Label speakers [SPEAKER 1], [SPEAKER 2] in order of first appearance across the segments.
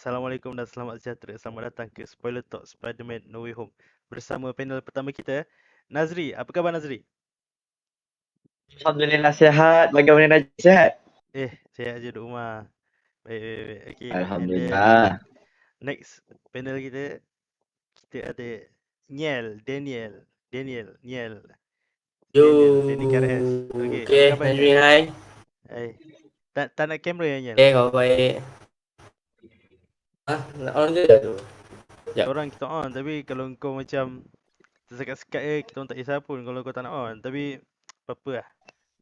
[SPEAKER 1] Assalamualaikum dan selamat sejahtera. Selamat datang ke Spoiler Talk Spider-Man No Way Home. Bersama panel pertama kita, Nazri. Apa khabar Nazri?
[SPEAKER 2] Alhamdulillah sihat. Bagaimana Najib sihat?
[SPEAKER 1] Sihat je duduk rumah. Baik, baik, baik. Okay, and then
[SPEAKER 2] Alhamdulillah.
[SPEAKER 1] next panel kita ada Niel.
[SPEAKER 3] Yo,
[SPEAKER 1] Daniel KRS. Okay, apa
[SPEAKER 3] okay,
[SPEAKER 1] khabar Niel?
[SPEAKER 3] Nazmi hai.
[SPEAKER 1] Hai. Tak nak kamera ya Niel?
[SPEAKER 3] Okay, kau baik. Nak on je tu. Sekejap.
[SPEAKER 1] Korang kita on, tapi kalau kau macam tersekat-sekat kita orang tak kisah pun kalau kau tak nak on. Tapi apa-apa lah.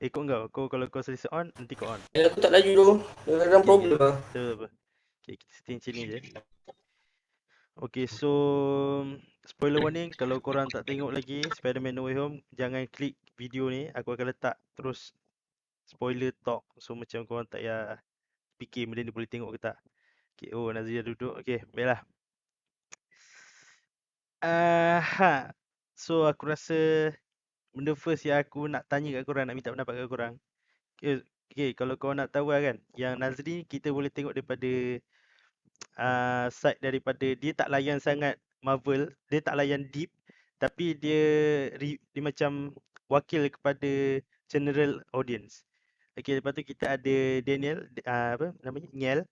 [SPEAKER 1] Ikut kau kalau kau selesa on, nanti kau on.
[SPEAKER 3] Aku tak laju tu. Ada problem lah.
[SPEAKER 1] Tak apa. Okay, kita setting macam ni je. Okay, so spoiler warning, kalau korang tak tengok lagi Spider-Man No Way Home, jangan klik video ni. Aku akan letak terus spoiler talk. So macam korang tak payah fikir benda ni boleh tengok ke tak. Okay, oh Nazria duduk. Okay, baiklah. So aku rasa benda first yang aku nak tanya kat korang, nak minta pendapat kat korang. Okay, kalau korang nak tahu lah kan, yang Nazri kita boleh tengok daripada side daripada dia tak layan sangat Marvel, dia tak layan deep, tapi dia macam wakil kepada general audience. Okay, lepas tu kita ada Daniel, apa namanya, Niel,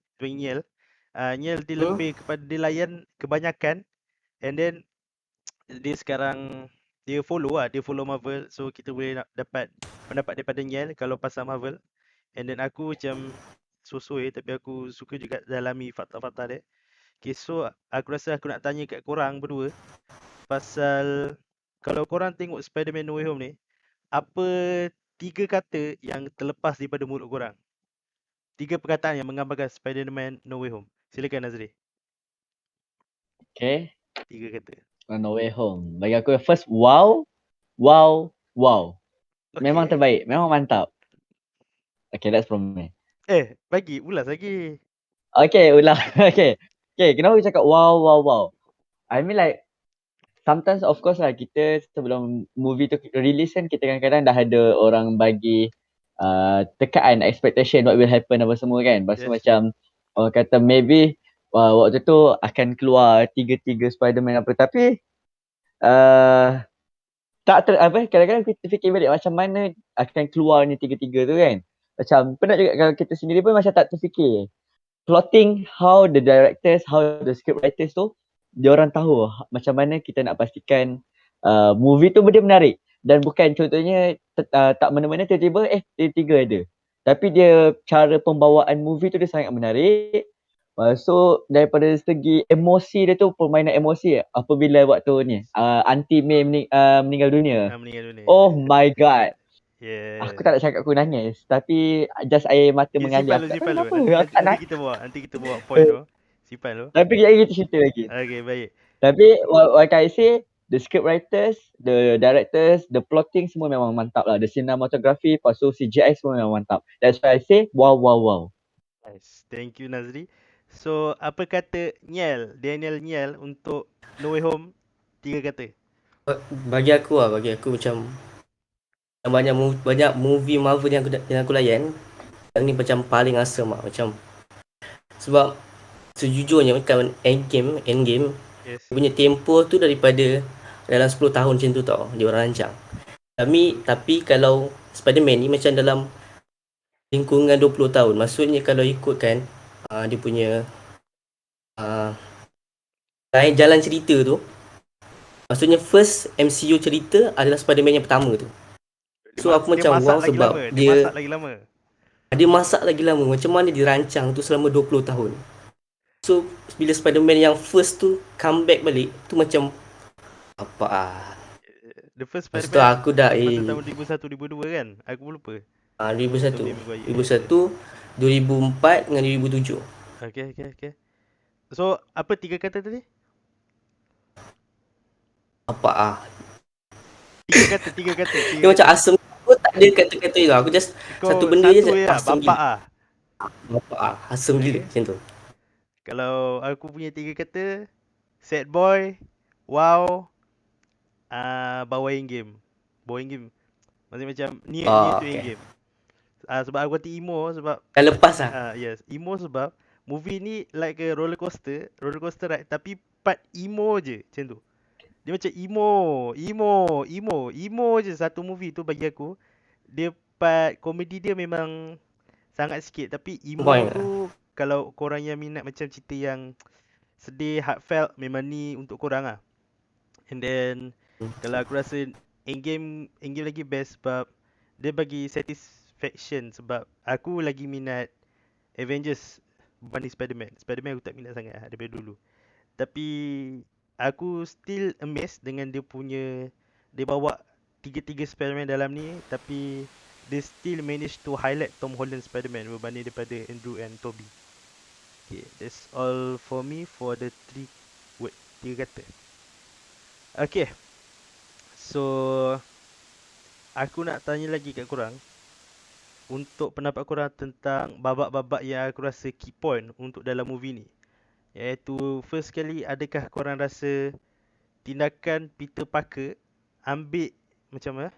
[SPEAKER 1] Niel dia lebih kepada dia layan kebanyakan, and then dia sekarang dia follow Marvel, so kita boleh dapat pendapat daripada Niel kalau pasal Marvel. And then aku macam sosoi tapi aku suka juga dalami fakta-fakta dia. Okay, so aku rasa aku nak tanya kat korang berdua pasal kalau korang tengok Spider-Man No Way Home ni, apa 3 kata yang terlepas daripada mulut korang? 3 perkataan yang menggambarkan Spider-Man No Way Home. Silakan Nazri.
[SPEAKER 2] Okay.
[SPEAKER 1] 3 kata.
[SPEAKER 2] No Way Home. Bagi aku first, wow. Memang
[SPEAKER 1] Okay.
[SPEAKER 2] terbaik. Memang mantap. Okay, that's from me.
[SPEAKER 1] Bagi ulas lagi.
[SPEAKER 2] Okay, ulang. Okay, kenapa aku cakap wow. I mean like, sometimes of course lah, kita sebelum movie tu release kan, kita kadang-kadang dah ada orang bagi tekaan, expectation what will happen apa semua kan. Lepas tu
[SPEAKER 1] Yes.
[SPEAKER 2] macam orang kata maybe waktu tu akan keluar tiga Spider-Man apa, tapi kadang-kadang kita fikir balik macam mana akan keluar ni tiga-tiga tu kan. Macam penat juga kalau kita sendiri pun macam tak terfikir plotting, how the directors, how the script writers tu, diorang tahu macam mana kita nak pastikan movie tu benda menarik. Dan bukan contohnya tak mana-mana tiba-tiba tiga ada. Tapi dia cara pembawaan movie tu dia sangat menarik. So daripada segi emosi dia tu, permainan emosi apabila waktu ni Aunty May meninggal dunia.
[SPEAKER 1] Meninggal dunia.
[SPEAKER 2] Oh my god.
[SPEAKER 1] Yeah.
[SPEAKER 2] Aku tak nak cakap aku nangis, tapi just air mata mengalir.
[SPEAKER 1] Simpan lu. Nanti kita bawa point tu. Simpan lu.
[SPEAKER 2] Tapi kita cerita lagi.
[SPEAKER 1] Okay, baik.
[SPEAKER 2] Tapi what I say, the script writers, the directors, the plotting semua memang mantap lah. The cinematography, lepas tu CGI semua memang mantap. That's why I say wow.
[SPEAKER 1] Nice. Thank you Nazri. So, apa kata Daniel Niel untuk No Way Home? 3 kata.
[SPEAKER 3] Bagi aku macam banyak movie Marvel yang aku layan, yang ni macam paling asam lah. Macam sebab sejujurnya macam Endgame
[SPEAKER 1] Yes.
[SPEAKER 3] punya tempoh tu daripada dalam 10 tahun macam tu tau, dia orang rancang. Tapi kalau Spider-Man ni macam dalam lingkungan 20 tahun. Maksudnya kalau ikutkan dia punya jalan cerita tu, maksudnya first MCU cerita adalah Spider-Man yang pertama tu. So aku macam wow sebab
[SPEAKER 1] dia masak lagi lama.
[SPEAKER 3] Macam mana dia rancang tu selama 20 tahun. So bila Spider-Man yang first tu comeback balik tu macam
[SPEAKER 1] The first Spider-Man
[SPEAKER 3] tu aku dah
[SPEAKER 1] tahun 2001 2002 kan? Aku pun lupa.
[SPEAKER 3] 2001 2004 dengan 2007.
[SPEAKER 1] Okay. So, apa 3 kata tadi? 3 kata.
[SPEAKER 3] Dia macam asam. Aku tak ada kata-kata tu. Aku just satu benda je asam
[SPEAKER 1] gila.
[SPEAKER 3] Bapak asam gila macam tu.
[SPEAKER 1] Kalau aku punya 3 kata, sad boy, wow, bawain game. Maksudnya macam near to game. Sebab aku kata emo sebab
[SPEAKER 3] Dah lepas lah.
[SPEAKER 1] Yes, emo sebab movie ni like a roller coaster ride, tapi part emo je macam tu. Dia macam emo je satu movie tu bagi aku. Dia part komedi dia memang sangat sikit, tapi emo
[SPEAKER 3] Point lah.
[SPEAKER 1] tu kalau korang yang minat macam cerita yang sedih, heartfelt, memang ni untuk korang lah. And then kalau aku rasa Endgame lagi best sebab dia bagi satisfaction, sebab aku lagi minat Avengers berbanding Spider-Man. Spider-Man aku tak minat sangat lah daripada dulu. Tapi aku still amazed dengan dia bawa tiga-tiga Spider-Man dalam ni, tapi they still manage to highlight Tom Holland Spider-Man berbanding daripada Andrew and Tobey. Okay, that's all for me for the tiga kata. Okay, so aku nak tanya lagi kat korang untuk pendapat korang tentang babak-babak yang aku rasa key point untuk dalam movie ni. Iaitu first kali, adakah korang rasa tindakan Peter Parker ambil macam mana?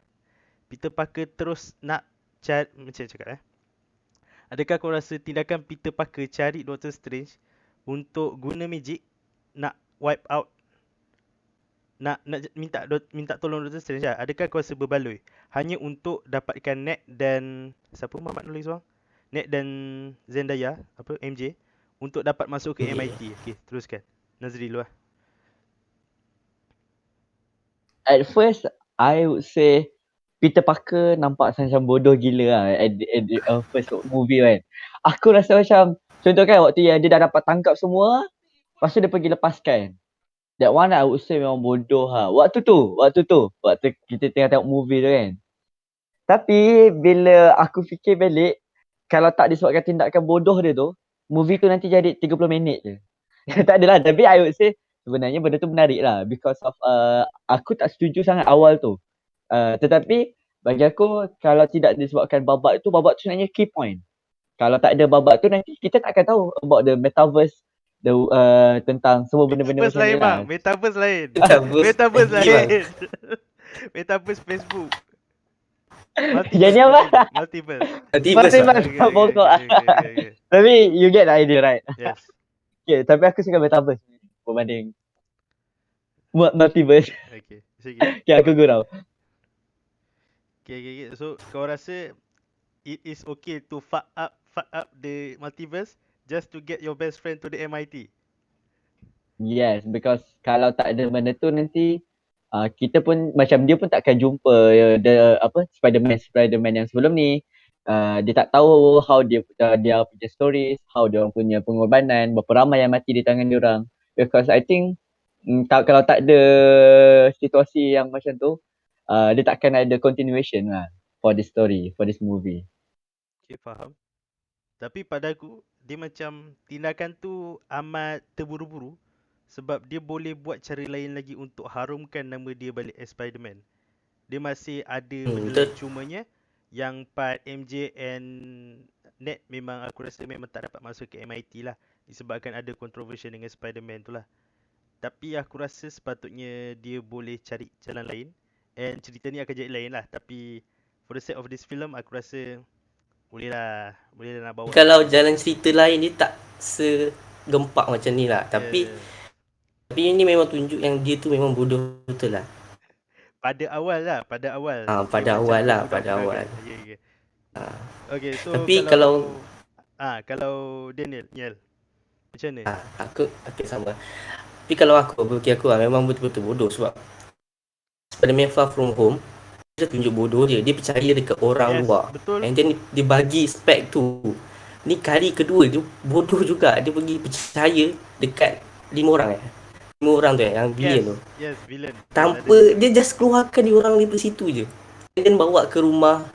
[SPEAKER 1] Peter Parker terus nak cari, macam cakap adakah korang rasa tindakan Peter Parker cari Doctor Strange untuk guna magic nak wipe out, nak minta tolong Doctor Strange lah, adakah kau rasa berbaloi hanya untuk dapatkan Ned dan siapa Muhammad nulis seorang? Ned dan Zendaya, MJ, untuk dapat masuk ke MIT. Okay, teruskan. Nazri dulu lah.
[SPEAKER 2] At first, I would say Peter Parker nampak macam bodoh gila lah at the first movie kan. Aku rasa macam, contoh kan waktu yang dia dah dapat tangkap semua, lepas tu dia pergi lepaskan. That one I would say memang bodoh ha. Waktu kita tengah tengok movie tu kan. Tapi bila aku fikir balik, kalau tak disebabkan tindakan bodoh dia tu, movie tu nanti jadi 30 minit je. Tak adalah, tapi I would say sebenarnya benda tu menarik lah because of aku tak setuju sangat awal tu. Tetapi bagi aku kalau tidak disebabkan babak tu sebenarnya key point. Kalau tak ada babak tu nanti kita tak akan tahu about the metaverse, tentang semua benda-benda
[SPEAKER 1] Metaverse
[SPEAKER 2] macam
[SPEAKER 1] lain
[SPEAKER 2] ni
[SPEAKER 1] bang,
[SPEAKER 2] lah.
[SPEAKER 1] Metaverse lain.
[SPEAKER 3] Metaverse
[SPEAKER 1] Metaverse
[SPEAKER 3] lagi, bang.
[SPEAKER 1] lain. Metaverse Facebook.
[SPEAKER 2] Jadi apa?
[SPEAKER 1] Multiverse.
[SPEAKER 3] Multiverse lah.
[SPEAKER 2] Multiverse. Pokok. Tapi you get the idea right?
[SPEAKER 1] Yes.
[SPEAKER 2] Okay, tapi aku suka metaverse berbanding multiverse.
[SPEAKER 1] Okay. Sige.
[SPEAKER 2] Okay, aku gurau.
[SPEAKER 1] Okay. So kau rasa it is okay to fuck up the multiverse just to get your best friend to the MIT?
[SPEAKER 2] Yes, because kalau tak ada benda tu nanti kita pun macam dia pun takkan jumpa Spider-Man yang sebelum ni. Dia tak tahu how dia punya stories, how dia orang punya pengorbanan, berapa ramai yang mati di tangan dia orang. Because I think kalau tak ada situasi yang macam tu, dia takkan ada continuation lah for this story, for this movie.
[SPEAKER 1] Okay, faham. Tapi pada aku, dia macam tindakan tu amat terburu-buru sebab dia boleh buat cara lain lagi untuk harumkan nama dia balik as Spider-Man. Dia masih ada benda lain, cumanya yang part MJ and Ned memang aku rasa memang tak dapat masuk ke MIT lah disebabkan ada controversy dengan Spider-Man tu lah. Tapi aku rasa sepatutnya dia boleh cari jalan lain and cerita ni akan jadi lain lah. Tapi for the sake of this film, aku rasa boleh lah nak bawa.
[SPEAKER 3] Kalau jalan cerita lain dia tak segempak macam ni lah. Tapi ini memang tunjuk yang dia tu memang bodoh betul lah.
[SPEAKER 1] Pada awal.
[SPEAKER 3] Pada awal.
[SPEAKER 1] Okay. Okay, so
[SPEAKER 3] tapi
[SPEAKER 1] kalau Daniel, macam mana?
[SPEAKER 3] Aku sama. Tapi kalau bagi aku memang betul-betul bodoh sebab Spider-Man Far From Home dia tunjuk bodoh dia percaya dekat orang luar.
[SPEAKER 1] Betul.
[SPEAKER 3] And then dia bagi spek tu. Ni kali kedua dia bodoh juga, dia pergi percaya dekat 5 orang tu yang villain tu.
[SPEAKER 1] Yes, villain.
[SPEAKER 3] Tanpa dia just keluarkan dia orang dari situ je. And then bawa ke rumah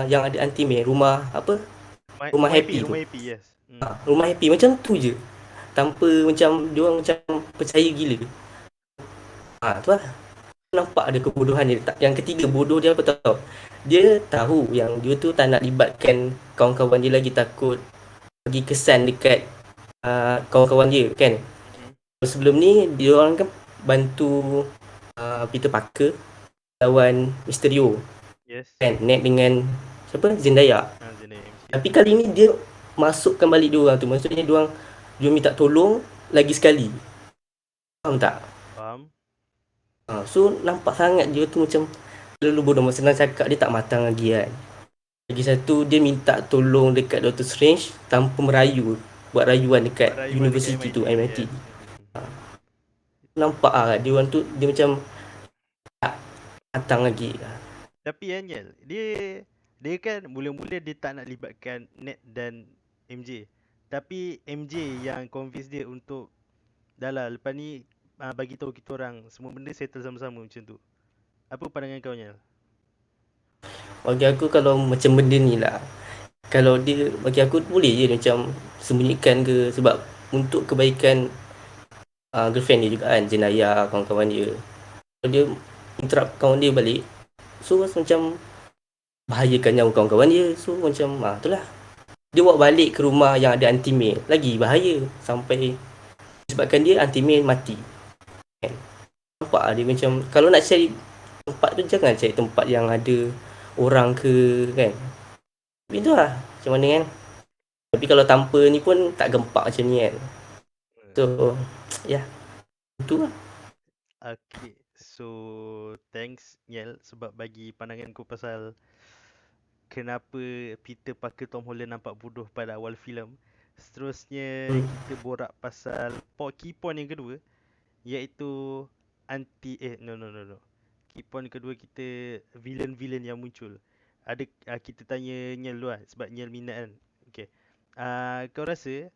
[SPEAKER 3] yang ada Anti-Man, rumah Happy tu.
[SPEAKER 1] Rumah Happy, yes.
[SPEAKER 3] Rumah Happy macam tu je. Tanpa macam dia orang macam percaya gila. Tu lah. Nampak ada kebodohan dia. Yang ketiga bodoh dia apa tahu? Dia tahu yang dia tu tak nak libatkan kawan-kawan dia lagi, takut bagi kesan dekat kawan-kawan dia kan. Sebelum ni dia orang kan bantu Peter Parker lawan Mysterio.
[SPEAKER 1] Yes.
[SPEAKER 3] Kan, Ned dengan siapa? Zendaya.
[SPEAKER 1] Zendaya.
[SPEAKER 3] Tapi kali ni dia masukkan balik diorang tu. Maksudnya diorang minta tolong lagi sekali. Faham tak?
[SPEAKER 1] Faham?
[SPEAKER 3] So nampak sangat dia tu macam terlalu bodoh. Senang cakap dia tak matang lagi kan. Lagi satu dia minta tolong dekat Doctor Strange tanpa merayu. Buat rayuan dekat
[SPEAKER 1] Buat rayuan dekat
[SPEAKER 3] university
[SPEAKER 1] MIT.
[SPEAKER 3] tu, MIT.
[SPEAKER 1] Yes.
[SPEAKER 3] Nampak dia orang tu dia macam tak matang lagi.
[SPEAKER 1] Tapi Anyel, dia kan mula-mula dia tak nak libatkan Ned dan MJ. Tapi MJ yang convince dia untuk dah lah lepas ni bagi tahu kita orang semua benda settle sama-sama macam tu. Apa pandangan kau Nyel?
[SPEAKER 3] Bagi aku kalau macam benda ni lah, kalau dia bagi aku boleh je macam sembunyikan ke, sebab untuk kebaikan girlfriend dia juga kan, Zendaya, kawan-kawan dia. Kalau dia interrupt kawan dia balik, so macam bahayakan nyawa kawan-kawan dia. So macam itulah. Dia bawa balik ke rumah yang ada anti-May, lagi bahaya. Sampai sebabkan dia anti-May mati kan. Nampak dia macam, kalau nak cari tempat tu jangan cari tempat yang ada orang ke kan. Tapi tu lah macam mana kan. Tapi kalau tanpa ni pun tak gempak macam ni kan. So ya, itu lah.
[SPEAKER 1] Okay, so thanks Nyel sebab bagi pandanganku pasal kenapa Peter Parker Tom Holland nampak bodoh pada awal filem. Seterusnya kita borak pasal key point yang kedua, iaitu no. Key point kedua kita villain-villain yang muncul. Ada kita tanya Nyel dulu lah sebab Nyel minat kan. Okay. Kau rasa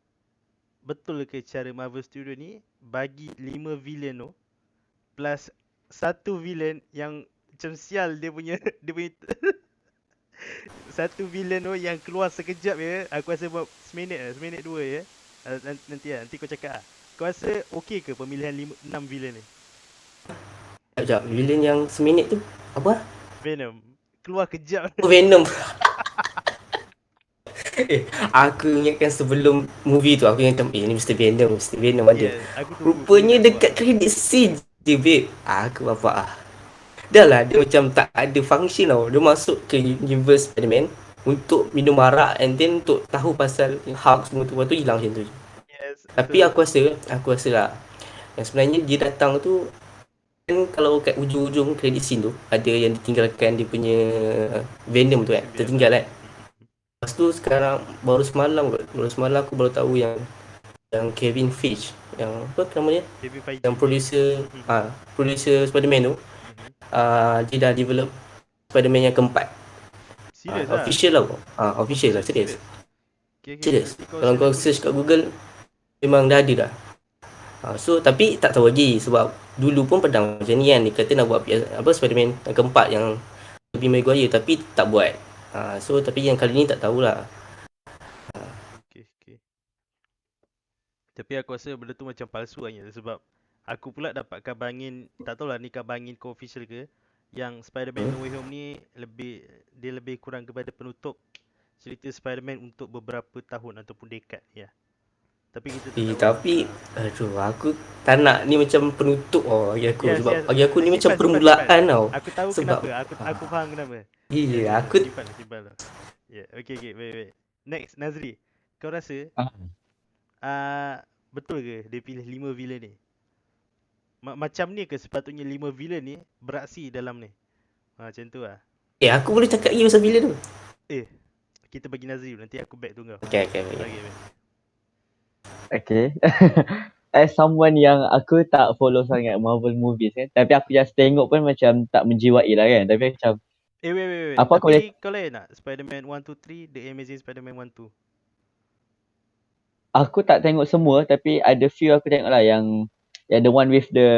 [SPEAKER 1] betul ke cara Marvel Studio ni bagi 5 villain tu plus satu villain yang macam sial dia punya dia punya satu villain tu yang keluar sekejap je, aku rasa buat seminit dua je. Nanti kau cakap lah. Kau rasa okey ke pemilihan 6 villain ni?
[SPEAKER 3] Sekejap, villain yang seminit tu apa?
[SPEAKER 1] Venom. Keluar kejap.
[SPEAKER 3] Oh, Venom. Aku ingatkan sebelum movie tu aku ingatkan ni Mr. Venom ada.
[SPEAKER 1] Yes, aku tunggu
[SPEAKER 3] Rupanya
[SPEAKER 1] dia
[SPEAKER 3] dekat credit scene dia babe. Aku bapak dah lah dia macam tak ada function tau. Dia masuk ke universe Spider-Man untuk minum arak and then untuk tahu pasal Hulk semua tu. Lepas tu hilang macam tu.
[SPEAKER 1] Yes.
[SPEAKER 3] Tapi aku rasa lah yang sebenarnya dia datang tu kan, kalau kat ujung-ujung credit scene tu ada yang ditinggalkan dia punya Venom tu kan, tertinggal kan. Lepas tu sekarang baru semalam aku baru tahu yang Kevin Feige yang apa nama dia?
[SPEAKER 1] Kevin Feige.
[SPEAKER 3] Yang producer Spider-Man tu. Dia dah develop Spider-Man yang keempat.
[SPEAKER 1] Serius lah?
[SPEAKER 3] Official lah. Official lah, serius. Serius. Kalau kau search kat Google memang dah ada dah. So tapi tak tahu lagi sebab dulu pun pernah macam ni kan, dia kata nak buat Spider-Man yang keempat yang Tobey Maguire tapi tak buat. So tapi yang kali ni tak tahulah.
[SPEAKER 1] Okay. Tapi aku rasa benda tu macam palsu hanya sebab aku pula dapat khabar angin, tak tahulah ni khabar angin official ke, yang Spider-Man No Way Home ni lebih kurang kepada penutup cerita Spider-Man untuk beberapa tahun ataupun dekad ya. Tapi kita tak tahu.
[SPEAKER 3] Tapi aduh aku tak nak ni macam penutup bagi aku sebab bagi aku ni macam
[SPEAKER 1] simpan.
[SPEAKER 3] permulaan tau.
[SPEAKER 1] Aku tahu sebab kenapa. Aku faham kenapa.
[SPEAKER 3] Aku
[SPEAKER 1] simpan lah. Okay, wait. Next, Nazri. Kau rasa betul ke dia pilih 5 villain ni? Macam ni ke sepatutnya 5 villain ni beraksi dalam ni? Macam tu lah.
[SPEAKER 3] Aku boleh cakap lagi pasal villain tu.
[SPEAKER 1] Kita bagi Nazri nanti aku back tu kau.
[SPEAKER 3] Okay.
[SPEAKER 2] Okay. As someone yang aku tak follow sangat Marvel movies kan, tapi aku just tengok pun macam tak menjiwai lah kan. Tapi macam
[SPEAKER 1] wait.
[SPEAKER 2] Apa
[SPEAKER 1] tapi kau lain nak Spider-Man 1, 2, 3, The Amazing Spider-Man 1, 2?
[SPEAKER 2] Aku tak tengok semua tapi ada few aku tengok lah yang the one with the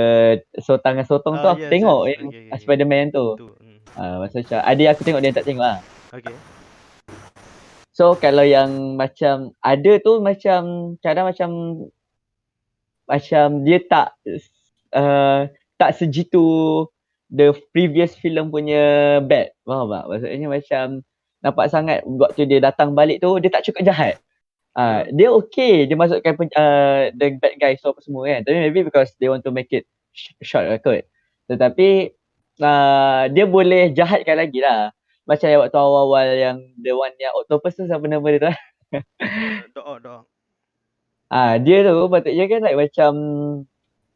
[SPEAKER 2] tangan sotong tu aku tengok yang okay. Spider-Man tu. Macam ada aku tengok dia tak tengok lah.
[SPEAKER 1] Okay.
[SPEAKER 2] So kalau yang macam ada tu macam kadang macam dia tak sejitu the previous film punya bad. Faham tak? Maksudnya macam nampak sangat waktu dia datang balik tu dia tak cukup jahat. Dia okay, dia masukkan the bad guys apa semua kan. Tapi maybe because they want to make it short kot. Tetapi dia boleh jahatkan lagi lah. Macam yang waktu awal-awal yang the one yang Octopus tu siapa nama dia tu?
[SPEAKER 1] Doa.
[SPEAKER 2] Dia tu patutnya kan like macam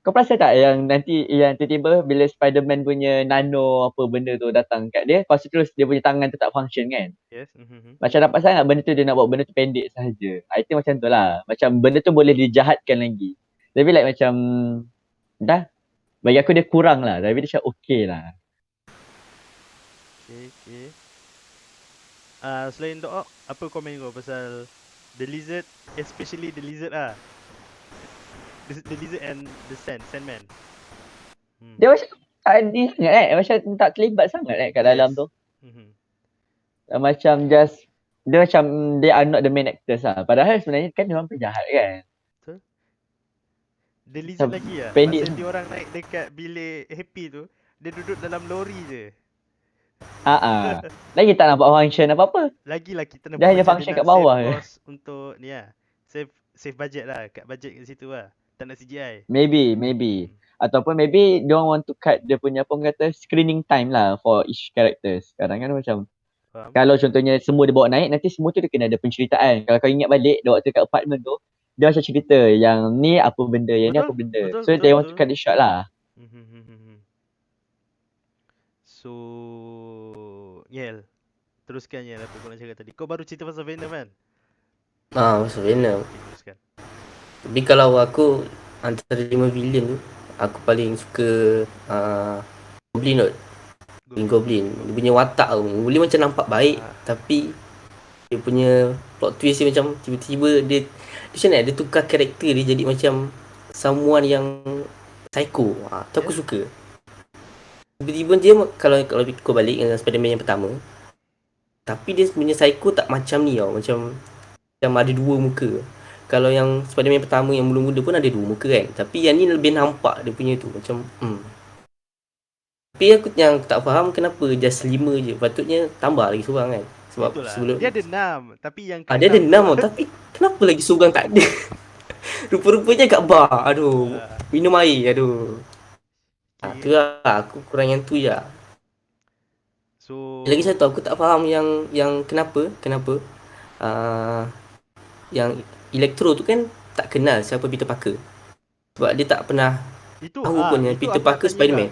[SPEAKER 2] kau perasan tak yang nanti yang tiba-tiba bila Spider-Man punya nano apa benda tu datang kat dia, lepas tu terus dia punya tangan tu tak function kan.
[SPEAKER 1] Yes.
[SPEAKER 2] Macam nampak sangat benda tu dia nak buat benda tu pendek sahaja. I think macam tu lah. Macam benda tu boleh dijahatkan lagi. Tapi like macam dah bagi aku dia kurang lah. Tapi dia macam okay lah.
[SPEAKER 1] Okay. Selain doa, apa komen kau pasal The Lizard, especially The Lizard The Lizard and the Sandman.
[SPEAKER 2] Dia macam ni sangat macam tak terlibat sangat kat dalam tu. Macam just dia macam they are not the main actors lah. Padahal sebenarnya kan dia orang penjahat kan.
[SPEAKER 1] Betul. The Lizard
[SPEAKER 2] Macam
[SPEAKER 1] lagi lah.
[SPEAKER 2] pendek
[SPEAKER 1] Masa dia orang naik dekat bilik Happy tu, dia duduk dalam lori je.
[SPEAKER 2] Lagi tak nampak function apa-apa.
[SPEAKER 1] Lagi kita nampak
[SPEAKER 2] Dia hanya
[SPEAKER 1] macam
[SPEAKER 2] function
[SPEAKER 1] dia nak
[SPEAKER 2] kat bawah
[SPEAKER 1] save
[SPEAKER 2] je.
[SPEAKER 1] cost untuk ni lah. Save budget lah. Kat budget kat situ lah. Tak nak CGI.
[SPEAKER 2] Maybe. Ataupun maybe they want to cut dia punya apa orang kata screening time lah for each characters. Kadang kan macam
[SPEAKER 1] Faham?
[SPEAKER 2] kalau contohnya semua dia bawa naik, nanti semua tu dia kena ada penceritaan. Kalau kau ingat balik, dia waktu kat apartment tu, dia macam cerita yang ni apa benda, yang ni apa benda. So they want to cut it short lah.
[SPEAKER 1] So, Yel, teruskan Yel apa kau nak cakap tadi. Kau baru cerita pasal Venom kan?
[SPEAKER 3] Pasal Venom.
[SPEAKER 1] Okay, teruskan.
[SPEAKER 3] Tapi kalau aku antara 5 villain tu, aku paling suka Goblin kot. Goblin. Dia punya watak tu boleh macam nampak baik, tapi dia punya plot twist dia macam tiba-tiba dia macam mana dia tukar karakter dia jadi macam someone yang psycho. Tu aku suka. Tiba-tiba dia kalau kau balik dengan Spider-Man yang pertama, tapi dia punya psycho tak macam ni tau. Macam ada dua muka. Kalau yang Spider-Man pertama yang mula-mula pun ada dua muka kan. Tapi yang ni lebih nampak dia punya tu macam Tapi aku yang tak faham kenapa just 5 je. Patutnya tambah lagi seorang kan. Sebab
[SPEAKER 1] itulah.
[SPEAKER 3] sebelum
[SPEAKER 1] Dia ada 6, tapi yang
[SPEAKER 3] dia ada 6 tau. Tapi kenapa lagi seorang tak ada? Rupa-rupanya kat bar. Aduh. Minum air. Aduh. Tu lah. Aku kurang yang tu je.
[SPEAKER 1] So
[SPEAKER 3] lagi satu aku tak faham yang kenapa yang Electro tu kan tak kenal siapa Peter Parker. Sebab dia tak pernah tahu pun yang Peter Parker Spider-Man.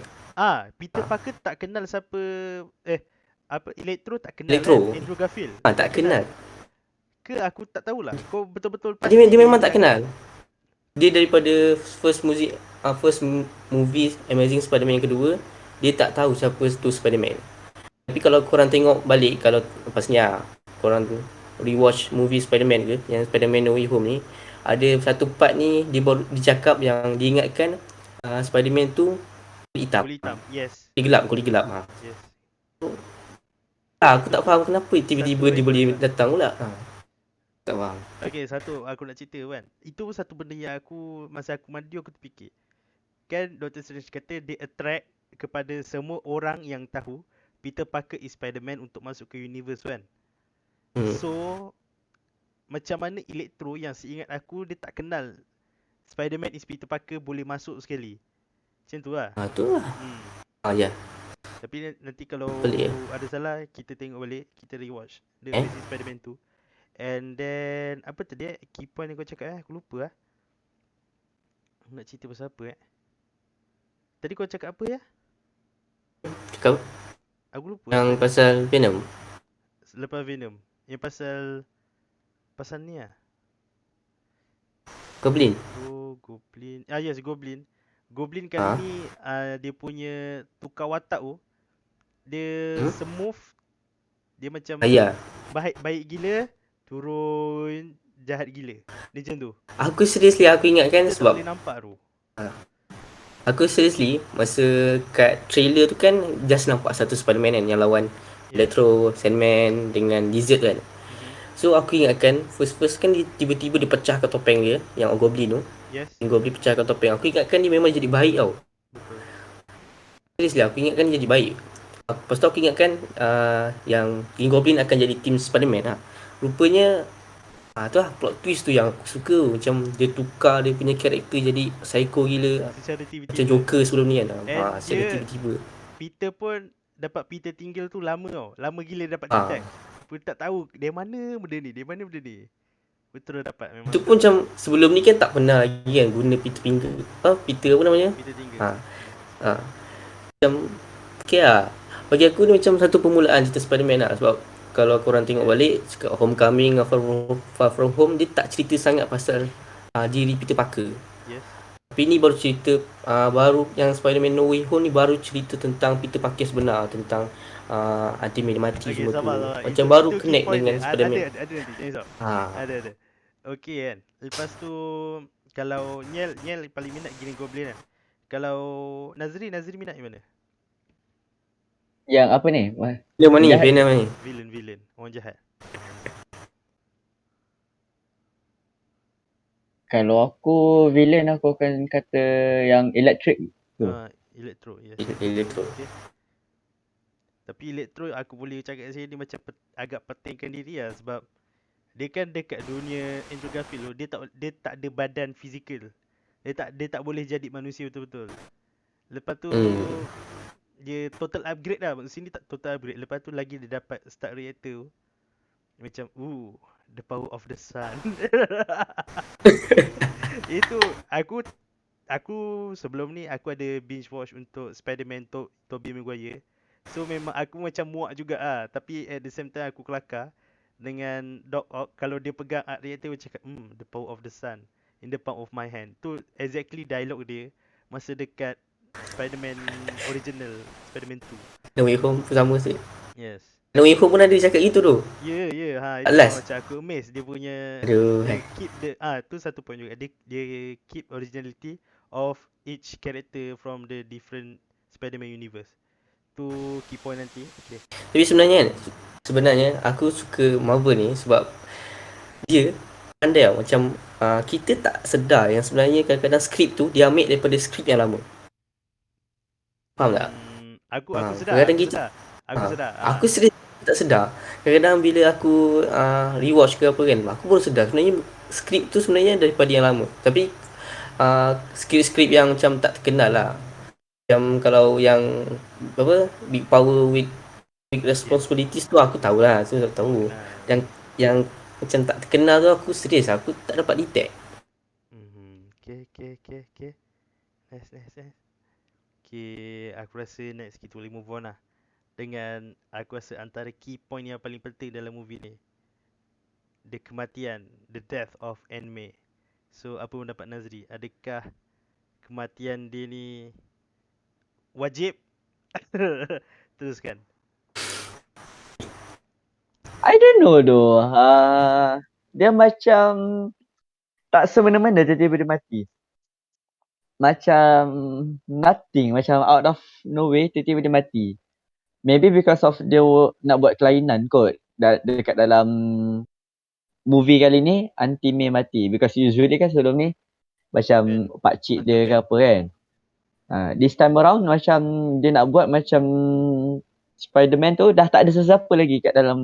[SPEAKER 1] Peter Parker tak kenal siapa Electro tak kenal
[SPEAKER 3] Electro.
[SPEAKER 1] Andrew Garfield.
[SPEAKER 3] Tak kenal.
[SPEAKER 1] Ke aku tak tahulah. Kau betul-betul
[SPEAKER 3] pasti dia memang tak kenal. Dia daripada first movie Amazing Spider-Man yang kedua, dia tak tahu siapa tu Spider-Man. Tapi kalau korang tengok balik, kalau lepas ni korang rewatch movie Spider-Man ke, yang Spider-Man No Way Home ni, ada satu part ni dia cakap yang diingatkan Spider-Man tu kulit hitam.
[SPEAKER 1] Yes.
[SPEAKER 3] Kulit gelap.
[SPEAKER 1] Yes.
[SPEAKER 3] Aku tak faham kenapa tiba-tiba dia boleh datang pula. Tak faham.
[SPEAKER 1] Okay, satu aku nak cerita kan. Itu satu benda yang masa aku mandi aku terfikir. Kan Dr. Strange kata dia attract kepada semua orang yang tahu Peter Parker is Spider-Man untuk masuk ke universe kan. So macam mana Electro yang seingat aku dia tak kenal Spider-Man is Peter Parker boleh masuk sekali. Macam tu lah.
[SPEAKER 3] Tu lah. Ya.
[SPEAKER 1] Tapi nanti kalau ada salah kita tengok balik, kita rewatch The Amazing Spider-Man 2. And then apa tadi key point yang kau cakap aku lupa nak cerita pasal apa Tadi kau cakap apa ya?
[SPEAKER 3] Cakap
[SPEAKER 1] aku lupa.
[SPEAKER 3] Yang pasal Venom.
[SPEAKER 1] Lepas Venom. Yang pasal ni
[SPEAKER 3] Goblin.
[SPEAKER 1] Goblin. Yes, Goblin. Goblin kali ni dia punya tukar watak tu dia smooth. Dia macam baik gila turun jahat gila. Dia macam tu.
[SPEAKER 3] Aku seriously aku ingatkan
[SPEAKER 1] dia
[SPEAKER 3] sebab
[SPEAKER 1] boleh nampak tu.
[SPEAKER 3] Aku seriously masa kat trailer tu kan just nampak satu Spider-Man kan yang lawan Electro, Sandman dengan Lizard kan. So aku ingatkan first kan dia tiba-tiba dia pecahkan topeng dia yang Goblin tu.
[SPEAKER 1] Yes.
[SPEAKER 3] Goblin pecahkan topeng. Aku ingatkan dia memang jadi baik tau.
[SPEAKER 1] Betul.
[SPEAKER 3] Seriously aku ingatkan dia jadi baik. Lepas tu aku ingatkan yang Green Goblin akan jadi team Spider-Man Rupanya tu lah plot twist tu yang aku suka. Macam dia tukar dia punya karakter jadi psycho gila.
[SPEAKER 1] Secara tiba-tiba.
[SPEAKER 3] Macam Joker sebelum ni kan.
[SPEAKER 1] Secara
[SPEAKER 3] tiba-tiba.
[SPEAKER 1] Peter pun dapat Peter tinggal tu lama tau. Lama gila dapat detect. Pun tak tahu dia mana benda ni. Betul dah dapat memang.
[SPEAKER 3] Itu pun macam sebelum ni kan tak pernah lagi kan guna Peter finger. Peter apa namanya?
[SPEAKER 1] Peter Dingle.
[SPEAKER 3] Ha. Ha. Macam okay lah. Bagi aku ni macam satu permulaan cerita Spider-Man lah. Sebab kalau korang tengok balik cakap Homecoming, Far From Home, dia tak cerita sangat pasal diri Peter Parker.
[SPEAKER 1] Yes.
[SPEAKER 3] Tapi ni baru cerita baru yang Spider-Man No Way Home ni baru cerita tentang Peter Parker sebenar, tentang Auntie May dia mati
[SPEAKER 1] Okay,
[SPEAKER 3] semua tu.
[SPEAKER 1] sabar.
[SPEAKER 3] Macam
[SPEAKER 1] Itu
[SPEAKER 3] baru
[SPEAKER 1] key
[SPEAKER 3] connect
[SPEAKER 1] point
[SPEAKER 3] dengan
[SPEAKER 1] dia.
[SPEAKER 3] Spider-Man.
[SPEAKER 1] Ada nanti. Jangan risau.
[SPEAKER 3] Ha.
[SPEAKER 1] Ada. Okay kan. Lepas tu kalau Nyel paling minat Green Goblin kan. Kalau Nazri minat yang mana?
[SPEAKER 2] Yang apa ni?
[SPEAKER 3] Dia mana ni?
[SPEAKER 2] Jahat.
[SPEAKER 3] Venom ni.
[SPEAKER 1] Villain. Orang jahat.
[SPEAKER 2] Kalau aku villain aku akan kata yang Electric tu.
[SPEAKER 1] Electro, yes.
[SPEAKER 3] Electro.
[SPEAKER 1] Okay. Tapi Electro aku boleh cakap kat sini dia macam agak pentingkan diri lah sebab dia kan dekat dunia Andrew Garfield tu, dia tak ada badan fizikal. Dia tak boleh jadi manusia betul-betul. Lepas tu dia total upgrade lah. Maksud sini tak total upgrade. Lepas tu lagi dia dapat Stark Reactor. Macam the power of the sun. Itu aku sebelum ni aku ada binge watch untuk Spider-Man Tobey Maguire. So memang aku macam muak juga tapi at the same time aku kelakar dengan Doc Ock kalau dia pegang art reactor macam cakap the power of the sun in the palm of my hand. Tu exactly dialog dia masa dekat Spider-Man original, Spider-Man 2.
[SPEAKER 3] No Way Home pun sama sikit.
[SPEAKER 1] Yes.
[SPEAKER 3] No Way Home pun ada cakap gitu tu.
[SPEAKER 1] Ya. Itu macam aku amazed dia punya.
[SPEAKER 3] Aduh.
[SPEAKER 1] Dia keep the tu satu point juga. Dia keep originality of each character from the different Spider-Man universe. Tu key point nanti. Okay.
[SPEAKER 3] Tapi sebenarnya aku suka Marvel ni sebab dia pandai tau. Macam kita tak sedar yang sebenarnya kadang-kadang skrip tu dia ambil daripada skrip yang lama. Faham tak?
[SPEAKER 1] Aku sedar.
[SPEAKER 3] Kadang-kadang aku serius tak sedar. Kadang-kadang bila aku rewatch ke apa kan, aku baru sedar sebenarnya skrip tu sebenarnya daripada yang lama. Tapi skrip-skrip yang macam tak terkenal lah. Macam kalau yang apa big power with big responsibilities tu aku tahulah, tu aku tahu. Yang macam tak terkenal tu aku serius aku tak dapat detect.
[SPEAKER 1] Okay. Nice. Okay, aku rasa next kita boleh move on lah. Dengan aku rasa antara key point yang paling penting dalam movie ni. The kematian, the death of Aunt May. So apa pendapat Nazri? Adakah kematian dia ni wajib? Teruskan.
[SPEAKER 2] I don't know though. Dia macam tak semena-mena tiba-tiba dia mati. Macam nothing, macam out of nowhere tiba-tiba dia mati. Maybe because of dia nak buat kelainan kot dekat dalam movie kali ni Auntie May mati. Because usually kan sebelum ni macam pakcik dia ke apa kan. This time around macam dia nak buat macam Spider-Man tu dah tak ada sesiapa lagi kat dalam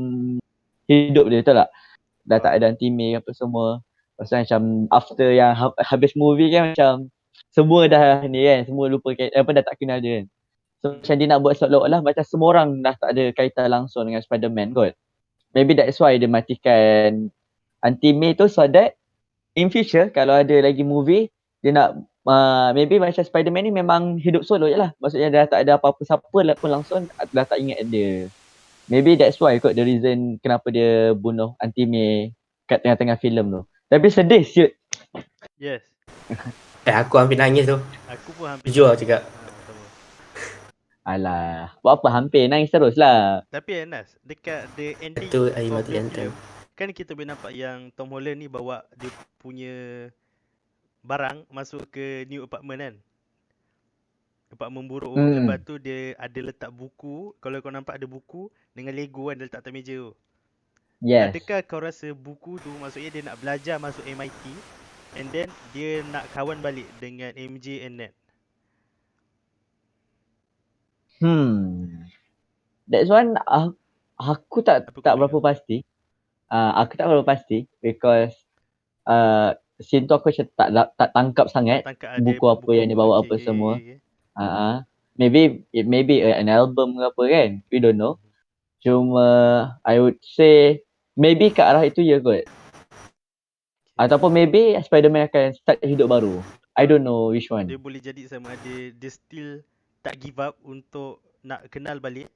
[SPEAKER 2] hidup dia, betul tak? Dah tak ada Auntie May apa semua. Pasal macam after yang habis movie kan macam semua dah ni kan, semua lupa dah tak kenal dia kan. So macam dia nak buat seolah-olah macam semua orang dah tak ada kaitan langsung dengan Spider-Man kot. Maybe that's why dia matikan Auntie May tu so that in future kalau ada lagi movie dia nak maybe macam Spider-Man ni memang hidup solo je lah. Maksudnya dah tak ada apa-apa siapa pun langsung dah tak ingat dia. Maybe that's why kot the reason kenapa dia bunuh Auntie May kat tengah-tengah filem tu. Tapi sedih siut.
[SPEAKER 1] Yes.
[SPEAKER 3] Aku hampir nangis tu.
[SPEAKER 1] Aku pun hampir.
[SPEAKER 3] Jujur aku cakap.
[SPEAKER 2] Alah, buat apa hampir nangis terus lah.
[SPEAKER 1] Tapi Anas, dekat the ending
[SPEAKER 3] itu air
[SPEAKER 1] of
[SPEAKER 3] mata
[SPEAKER 1] the
[SPEAKER 3] jantan.
[SPEAKER 1] film, kan kita boleh nampak yang Tom Holland ni bawa dia punya barang masuk ke new apartment kan. Apartment buruk tu. Lepas tu dia ada letak buku. Kalau kau nampak ada buku dengan Lego kan dia letak atas meja tu.
[SPEAKER 2] Yes.
[SPEAKER 1] Adakah kau rasa buku tu maksudnya dia nak belajar masuk MIT and then dia nak kawan balik dengan MJ and Ned?
[SPEAKER 2] That's one aku tak berapa pasti. Aku tak berapa pasti because scene tu aku macam tak tangkap sangat buku apa yang dia bawa apa semua. Maybe it may be an album ke apa kan. We don't know. Cuma I would say maybe ke arah itu je kot. Ataupun maybe Spider-Man akan start hidup baru. I don't know which one.
[SPEAKER 1] Dia boleh jadi sama ada dia still tak give up untuk nak kenal balik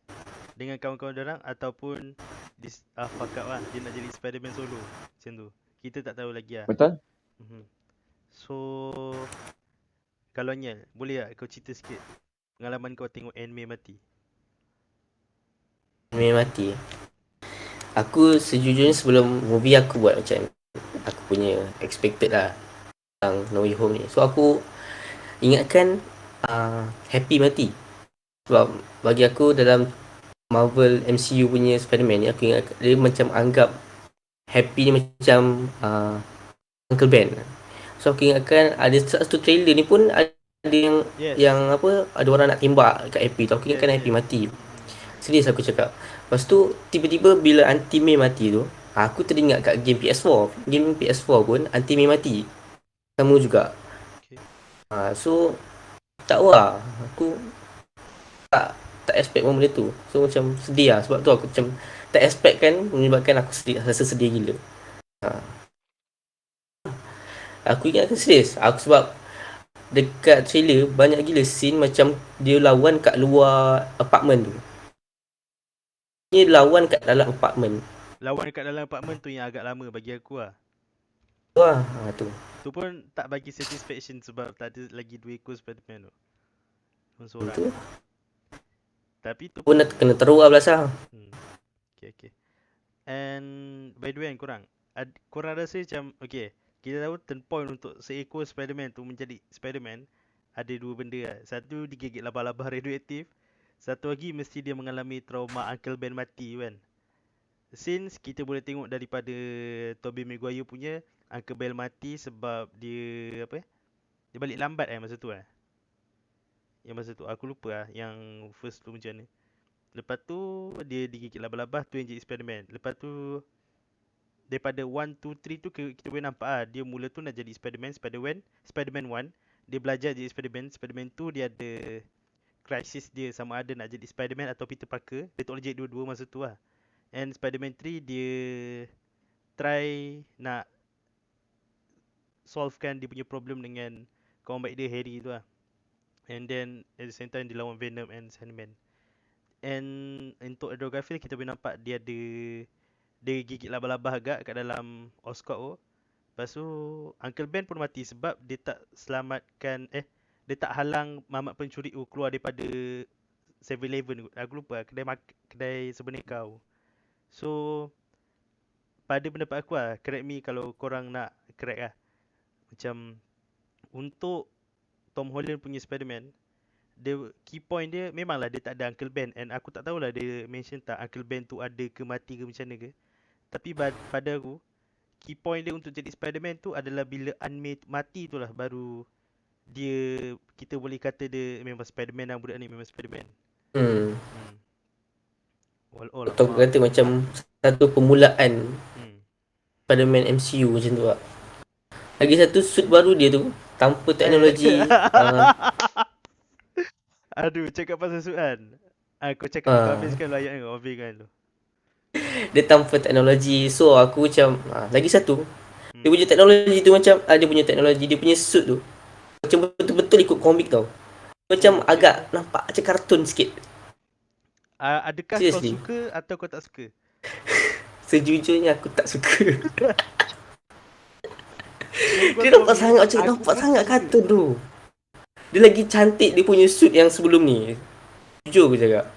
[SPEAKER 1] dengan kawan-kawan dia orang, ataupun dia fuck up lah, dia nak jadi Spider-Man solo. Macam tu. Kita tak tahu lagi lah.
[SPEAKER 2] Betul?
[SPEAKER 1] Mhm. So kalau Nyel, boleh tak kau cerita sikit pengalaman kau tengok anime mati?
[SPEAKER 3] Anime mati. Aku sejujurnya sebelum movie aku buat macam aku punya expected lah tentang No Way Home ni. So aku ingatkan Happy mati. Sebab bagi aku dalam Marvel MCU punya Spider-Man ni, aku ingat dia macam anggap Happy ni macam Uncle Ben. So aku ingatkan ada satu trailer ni pun ada yang apa, ada orang nak tembak kat Happy tu. Aku ingatkan Happy mati. Serius aku cakap. Lepas tu tiba-tiba bila Auntie May mati tu, aku teringat kat game PS4. Game PS4 pun Auntie May mati. Sama juga.
[SPEAKER 1] Okay.
[SPEAKER 3] So tak tahu lah. Aku tak expect pun benda tu. So macam sedih lah. Sebab tu aku macam tak expect kan, menyebabkan aku rasa sedih gila. Aku ingat serius. Aku sebab dekat trailer banyak gila scene macam dia lawan kat luar apartment tu. Dia lawan kat dalam apartment.
[SPEAKER 1] Lawan dekat dalam apartment tu yang agak lama bagi aku lah.
[SPEAKER 3] Wah, tu.
[SPEAKER 1] Tu pun tak bagi satisfaction sebab tak ada lagi 2 ekor Spider-Man tu. Seorang.
[SPEAKER 3] Tu.
[SPEAKER 1] Tapi tu
[SPEAKER 3] pun nak kena teruk lah belasah.
[SPEAKER 1] Okay. And by the way korang rasa macam okay, kita tahu turn point untuk seekor Spider-Man tu menjadi Spider-Man ada 2 benda lah. Satu, digigit labah-labah radioaktif. Satu lagi mesti dia mengalami trauma Uncle Ben mati kan. Since kita boleh tengok daripada Tobey Maguire punya, Uncle Ben mati sebab dia apa dia balik lambat masa tu Yang masa tu aku lupa yang first tu macam mana. Lepas tu dia digigit labah-labah, tu yang jadi Spider-Man. Lepas tu daripada 1, 2, 3 tu kita boleh nampak dia mula tu nak jadi Spider-Man 1 dia belajar jadi Spider-Man. Spider-Man 2 dia ada crisis dia sama ada nak jadi Spider-Man atau Peter Parker. Dia tak boleh jadi dua-dua masa tu lah. And Spider-Man 3 dia try nak solvekan dia punya problem dengan kawan baik dia Harry tu lah. And then at the same time dia lawan Venom and Sandman. And untuk Andrew Garfield kita boleh nampak dia gigit labah-labah agak kat dalam Oscorp tu. Lepas tu Uncle Ben pun mati sebab dia tak selamatkan dia tak halang mamat pencuri tu keluar daripada 7-Eleven. Aku lupa kedai sebenarnya. So pada pendapat aku correct me kalau korang nak correct macam untuk Tom Holland punya Spider-Man, the key point dia memanglah dia tak ada Uncle Ben, and aku tak tahulah dia mention tak Uncle Ben tu ada ke mati ke macam mana ke. Tapi pada aku key point dia untuk jadi Spider-Man tu adalah bila Aunt May mati tu lah baru kita boleh kata dia memang Spider-Man lah, budak ni memang Spider-Man.
[SPEAKER 3] Atau aku kata macam satu permulaan Spider-Man MCU macam tu lah. Lagi satu suit baru dia tu tanpa teknologi.
[SPEAKER 1] Aduh, cakap pasal suit kan. Kau cakap kau habiskan ayat kau habiskan tu.
[SPEAKER 3] Dia tanpa teknologi. So aku macam lagi satu dia punya teknologi tu macam dia punya suit tu macam betul-betul ikut komik tau. Macam agak nampak macam kartun sikit.
[SPEAKER 1] Adakah
[SPEAKER 3] Seriously?
[SPEAKER 1] kau suka atau kau tak suka?
[SPEAKER 3] Sejujurnya aku tak suka. Dia nampak sangat kartun tu. Dia lagi cantik dia punya suit yang sebelum ni. Jujur aku cakap.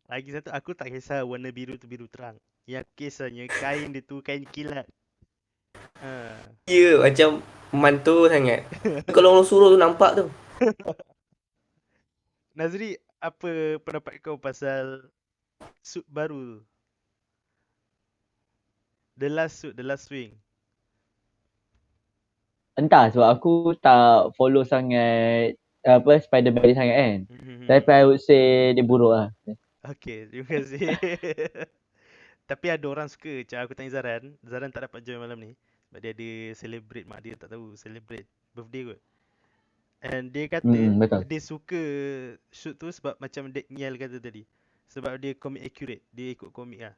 [SPEAKER 1] Lagi satu, aku tak kisah warna biru tu biru terang. Yang kisahnya kain dia tu kain kilat.
[SPEAKER 3] Ya, macam mantul sangat. Kalau orang suruh tu nampak tu.
[SPEAKER 1] Nazri, apa pendapat kau pasal suit baru tu? The last swing.
[SPEAKER 2] Entah sebab aku tak follow sangat Spider-Man ni sangat kan. Tapi I would say dia buruk lah.
[SPEAKER 1] Okay, terima kasih. Tapi ada orang suka. Macam aku tanya Zaran tak dapat join malam ni sebab dia ada celebrate, mak dia tak tahu celebrate birthday kot. And dia kata dia suka shoot tu sebab macam Dek Niel kata tadi, sebab dia comic accurate, dia ikut komik lah.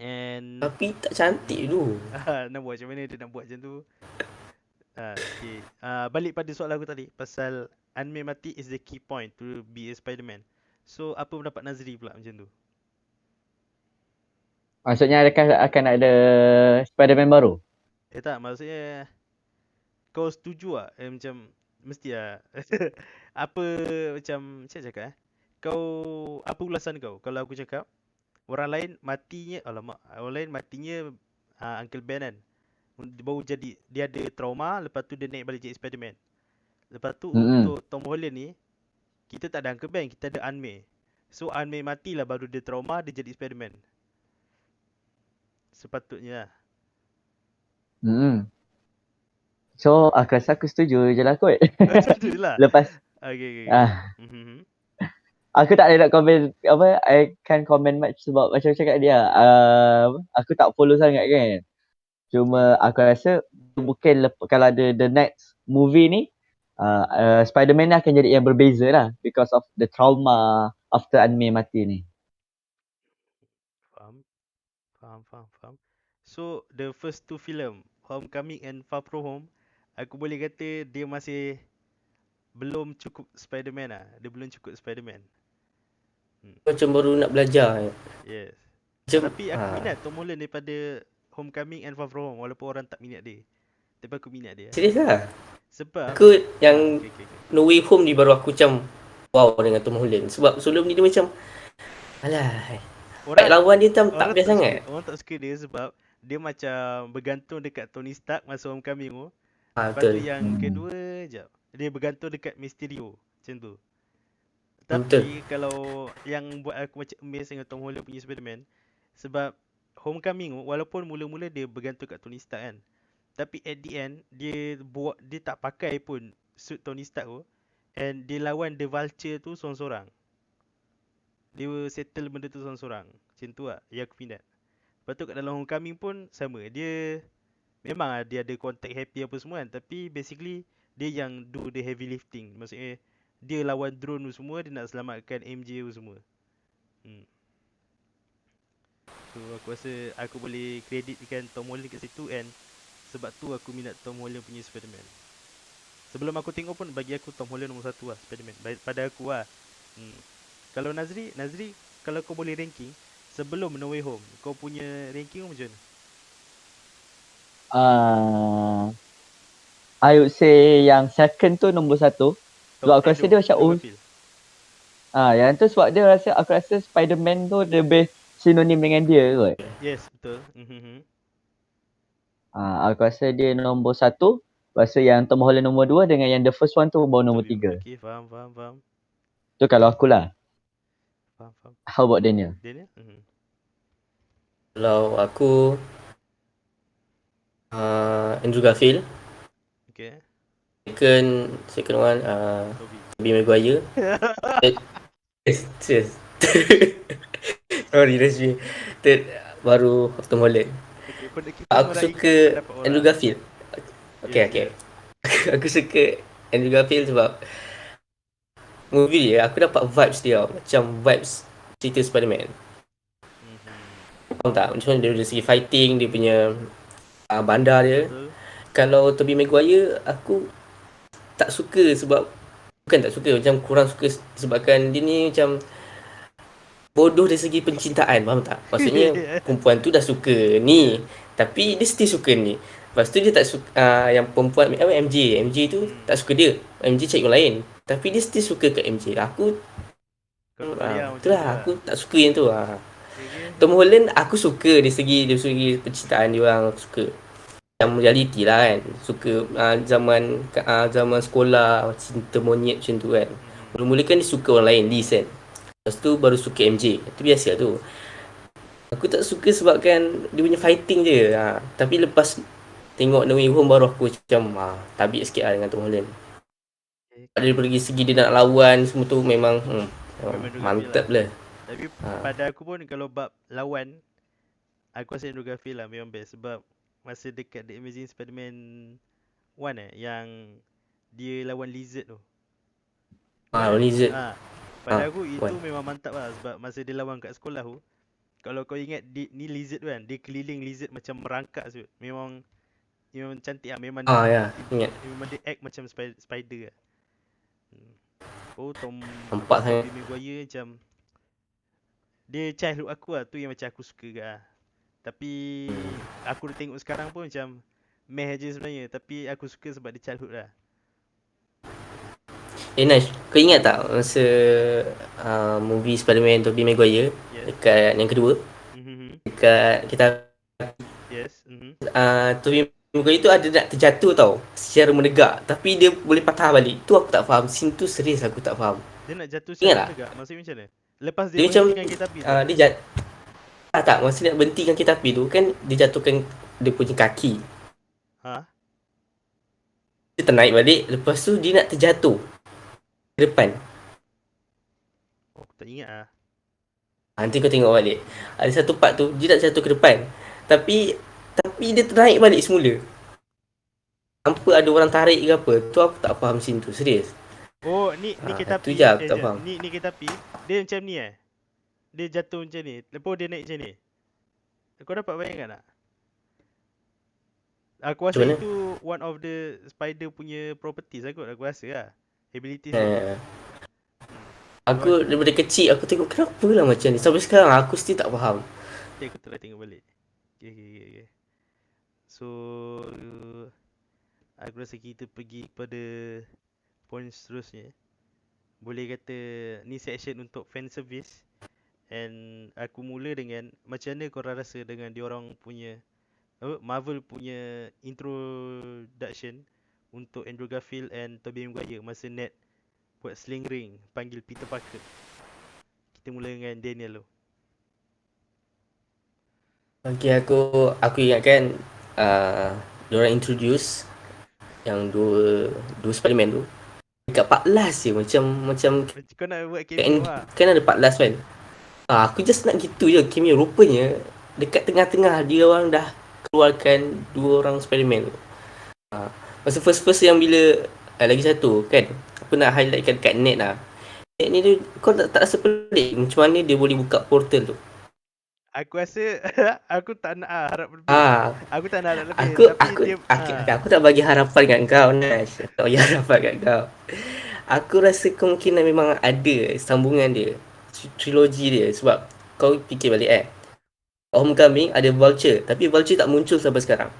[SPEAKER 1] And
[SPEAKER 3] Tapi tak cantik tu.
[SPEAKER 1] nak buat macam mana dia nak buat macam tu. Okay. Balik pada soalan aku tadi pasal Unmade mati is the key point to be a Spider-Man. So apa pendapat Nazri pula macam tu?
[SPEAKER 2] Maksudnya akan ada Spider-Man baru?
[SPEAKER 1] Tak, maksudnya kau setuju tak? Macam mesti lah. Apa macam saya cakap kau apa ulasan kau kalau aku cakap orang lain matinya, alamak, orang lain matinya Uncle Ben kan. Dia baru jadi, dia ada trauma, lepas tu dia naik balik jadi Spider-Man. Lepas tu untuk Tom Holland ni, kita tak ada Uncle Ben, kita ada Aunt May. So Aunt May matilah baru dia trauma, dia jadi Spider-Man. Sepatutnya lah.
[SPEAKER 2] So aku rasa aku setuju je lah kot.
[SPEAKER 1] Macam tu je lah.
[SPEAKER 2] Lepas
[SPEAKER 1] Okay.
[SPEAKER 2] aku tak boleh nak komen apa, I can't comment much sebab macam cakap dia aku tak follow sangat kan. Cuma aku rasa mungkin kalau ada the next movie ni Spider-Man ni akan jadi yang berbeza lah because of the trauma after Aunt May mati ni.
[SPEAKER 1] Faham. So the first two film, Homecoming and Far From Home, aku boleh kata dia masih belum cukup Spider-Man lah. Dia belum cukup Spider-Man.
[SPEAKER 3] Macam baru nak belajar.
[SPEAKER 1] Yes.
[SPEAKER 3] Macam,
[SPEAKER 1] Tapi aku minat Tom Holland daripada Homecoming and Far From Home, walaupun orang tak minat dia. Tapi aku minat dia.
[SPEAKER 3] serius lah.
[SPEAKER 1] Sebab
[SPEAKER 3] Aku yang
[SPEAKER 1] okay.
[SPEAKER 3] No Way Home ni baru aku macam wow dengan Tom Holland. Sebab sebelum ni dia macam alah. Lawan dia tak best sangat.
[SPEAKER 1] Orang tak suka dia sebab dia macam bergantung dekat Tony Stark masa Homecoming tu. Lepas
[SPEAKER 3] Betul.
[SPEAKER 1] tu yang kedua jap, dia bergantung dekat Mysterio. Macam tu. Tapi
[SPEAKER 3] Betul.
[SPEAKER 1] kalau yang buat aku macam amazed dengan Tom Holland punya Spider-Man, sebab Homecoming tu walaupun mula-mula dia bergantung kat Tony Stark kan, tapi at the end dia tak pakai pun suit Tony Stark tu, and dia lawan The Vulture tu sorang-sorang. Dia settle benda tu sorang-sorang. Macam tu lah yang aku minat. Lepas tu kat dalam Homecoming pun sama. Dia memang lah dia ada contact happy apa semua kan, tapi basically dia yang do the heavy lifting. Maksudnya dia lawan drone tu semua, dia nak selamatkan MJ tu semua. So aku rasa aku boleh kreditkan Tom Holland kat situ, and sebab tu aku minat Tom Holland punya Spider-Man. Sebelum aku tengok pun bagi aku Tom Holland nombor 1 lah Spider-Man. Pada aku lah. Kalau Nazri kalau kau boleh ranking sebelum No Way Home, kau punya ranking macam mana?
[SPEAKER 2] I would say yang second tu nombor 1. Sebab aku rasa dia macam yang tu sebab dia aku rasa Spider-Man tu dia best sinonim dengan dia kot.
[SPEAKER 1] Yes, betul.
[SPEAKER 2] Aku rasa dia nombor 1. Lepas tu yang Tom Holland nombor 2 dengan yang the first one tu baru nombor 3.
[SPEAKER 1] Okay, faham.
[SPEAKER 2] Tu kalau aku lah.
[SPEAKER 1] Faham.
[SPEAKER 2] How about Daniel?
[SPEAKER 3] Kalau aku Andrew Garfield.
[SPEAKER 1] Okay.
[SPEAKER 3] Second one Tobey Maguire. Serious. Sorry, Rashmi. Third baru Tom Holland. Aku suka Andrew Garfield. Okay. Aku suka Andrew Garfield sebab movie dia, aku dapat vibes dia, macam vibes cerita Spider-Man. Faham tak? Macam mana dari segi fighting, dia punya bandar dia. Kalau Tobey Maguire, aku tak suka sebab bukan tak suka, macam kurang suka sebabkan dia ni macam bodoh dari segi pencintaan, faham tak? Maksudnya perempuan tu dah suka ni, tapi dia still suka ni. Lepas tu dia tak suka yang perempuan MJ tu tak suka dia. MJ cari orang lain, tapi dia still suka kat MJ. Aku itulah aku tak suka yang tu. Tom Holland aku suka dari segi pencintaan dia orang, aku suka. Yang reality lah kan, suka zaman sekolah, cinta monyet macam tu kan. Mula-mula kan dia suka orang lain, Liz kan. Lepas tu baru suka MJ. Itu biasa tu. Aku tak suka sebabkan dia punya fighting je. Tapi lepas tengok No Way Home baru aku macam tabik sikit lah dengan Tom Holland. Daripada segi dia nak lawan semua tu memang mantap lah.
[SPEAKER 1] Tapi pada aku pun kalau bab lawan, aku rasa Andrew Garfield lah memang best. Sebab masa dekat The Amazing Spider-Man 1 yang dia lawan Lizard tu.
[SPEAKER 3] Lizard.
[SPEAKER 1] Pada aku itu memang mantap lah. Sebab masa dia lawan kat sekolah tu, Kalau kau ingat ni lizard tu kan, dia keliling lizard macam merangkak tu. Memang cantik lah. Memang
[SPEAKER 3] Ya, ingat.
[SPEAKER 1] memang dia act macam spider lah. Hmm. Oh,
[SPEAKER 3] Nampak sangat.
[SPEAKER 1] Tobey Maguire macam dia childhood aku lah, tu yang macam aku suka ke lah. Tapi aku dah tengok sekarang pun macam meh je sebenarnya, tapi aku suka sebab dia childhood lah.
[SPEAKER 3] Nash, kau ingat tak masa movie Spider-Man Tobey Maguire
[SPEAKER 1] Yes.
[SPEAKER 3] dekat yang kedua, dekat kita
[SPEAKER 1] Yes.
[SPEAKER 3] Tobey Maguire tu ada nak terjatuh tau secara menegak, tapi dia boleh patah balik. Tu aku tak faham. Scene tu serius aku tak faham.
[SPEAKER 1] Dia nak jatuh
[SPEAKER 3] Ingat
[SPEAKER 1] secara
[SPEAKER 3] tak?
[SPEAKER 1] menegak. Maksudnya macam mana? Lepas dia
[SPEAKER 3] Dia macam
[SPEAKER 1] berhentikan kereta api tu.
[SPEAKER 3] dia tak, masa nak berhentikan kereta api tu kan dia jatuhkan dia punya kaki.
[SPEAKER 1] Ha?
[SPEAKER 3] Dia ternaik balik, lepas tu dia nak terjatuh ke depan.
[SPEAKER 1] Oh, aku tak ingat ah.
[SPEAKER 3] Nanti kau tengok balik. Ada satu part tu dia nak jatuh ke depan. Tapi dia ternaik balik semula. Tanpa ada orang tarik ke apa. Tu aku tak faham scene tu, serius.
[SPEAKER 1] Oh, ni kereta
[SPEAKER 3] tu
[SPEAKER 1] api.
[SPEAKER 3] je aku tak
[SPEAKER 1] jap.
[SPEAKER 3] faham.
[SPEAKER 1] Ni kereta api. Dia macam ni eh. Dia jatuh macam ni. Lepas dia naik macam ni. Kau dapat bayangkan tak? Aku rasa
[SPEAKER 3] Macam mana?
[SPEAKER 1] itu one of the spider punya properties lah kot. Aku rasa lah. Abilities dia.
[SPEAKER 3] Aku daripada kecil aku tengok kenapa lah macam ni. Sampai sekarang aku still tak faham.
[SPEAKER 1] Nanti aku try tengok balik. Okay. So, aku rasa kita pergi kepada point seterusnya. Boleh kata ni section untuk fan service. And aku mula dengan macam mana korang rasa dengan diorang punya Marvel punya introduction untuk Andrew Garfield and Tobey Maguire masa Ned buat sling ring panggil Peter Parker. Kita mula dengan Daniel tu.
[SPEAKER 3] Okay, aku ingatkan diorang introduce yang dua Spiderman tu dekat part last je, macam
[SPEAKER 1] Kau nak buat cameo lah.
[SPEAKER 3] kan ada part last kan. Aku just nak gitu je cameo. Rupanya dekat tengah-tengah dia orang dah keluarkan dua orang Spiderman tu. Masa first yang bila lagi satu kan, aku nak highlightkan kat Ned lah. Ned ni dia, kau tak rasa pelik macam mana dia boleh buka portal tu?
[SPEAKER 1] Aku rasa aku tak nak harap lebih. Aku tak nak harap lebih.
[SPEAKER 3] Aku tak bagi harapan kat kau, Nash. Tak bagi harapan kat kau. Aku rasa kemungkinan memang ada sambungan dia, trilogi dia. Sebab kau fikir balik Homecoming ada Vulture, tapi Vulture tak muncul sampai sekarang.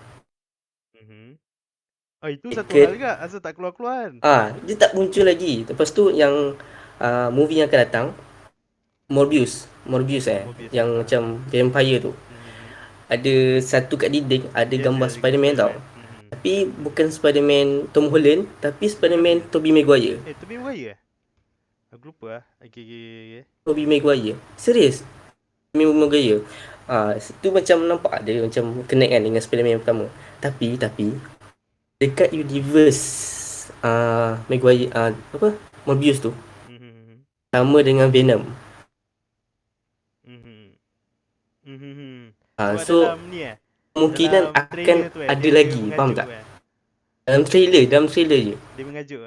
[SPEAKER 1] Itu satu hal juga, asal tak keluar-keluar kan.
[SPEAKER 3] Dia tak muncul lagi. Lepas tu yang movie yang akan datang, Morbius yang macam vampire tu. Ada satu kat dinding ada gambar Spiderman tau. Tapi bukan Spiderman Tom Holland, tapi Spiderman Tobey Maguire.
[SPEAKER 1] Tobey Maguire? Aku lupa lah. Okay.
[SPEAKER 3] Tobey Maguire. Serius? Tobey Maguire. Itu macam nampak dia macam connect kan dengan Spiderman yang pertama. Tapi dekat universe Maguire Morbius tu sama dengan Venom. So kemungkinan akan ada lagi, faham tak? Dalam trailer je.
[SPEAKER 1] Dia mengajuk.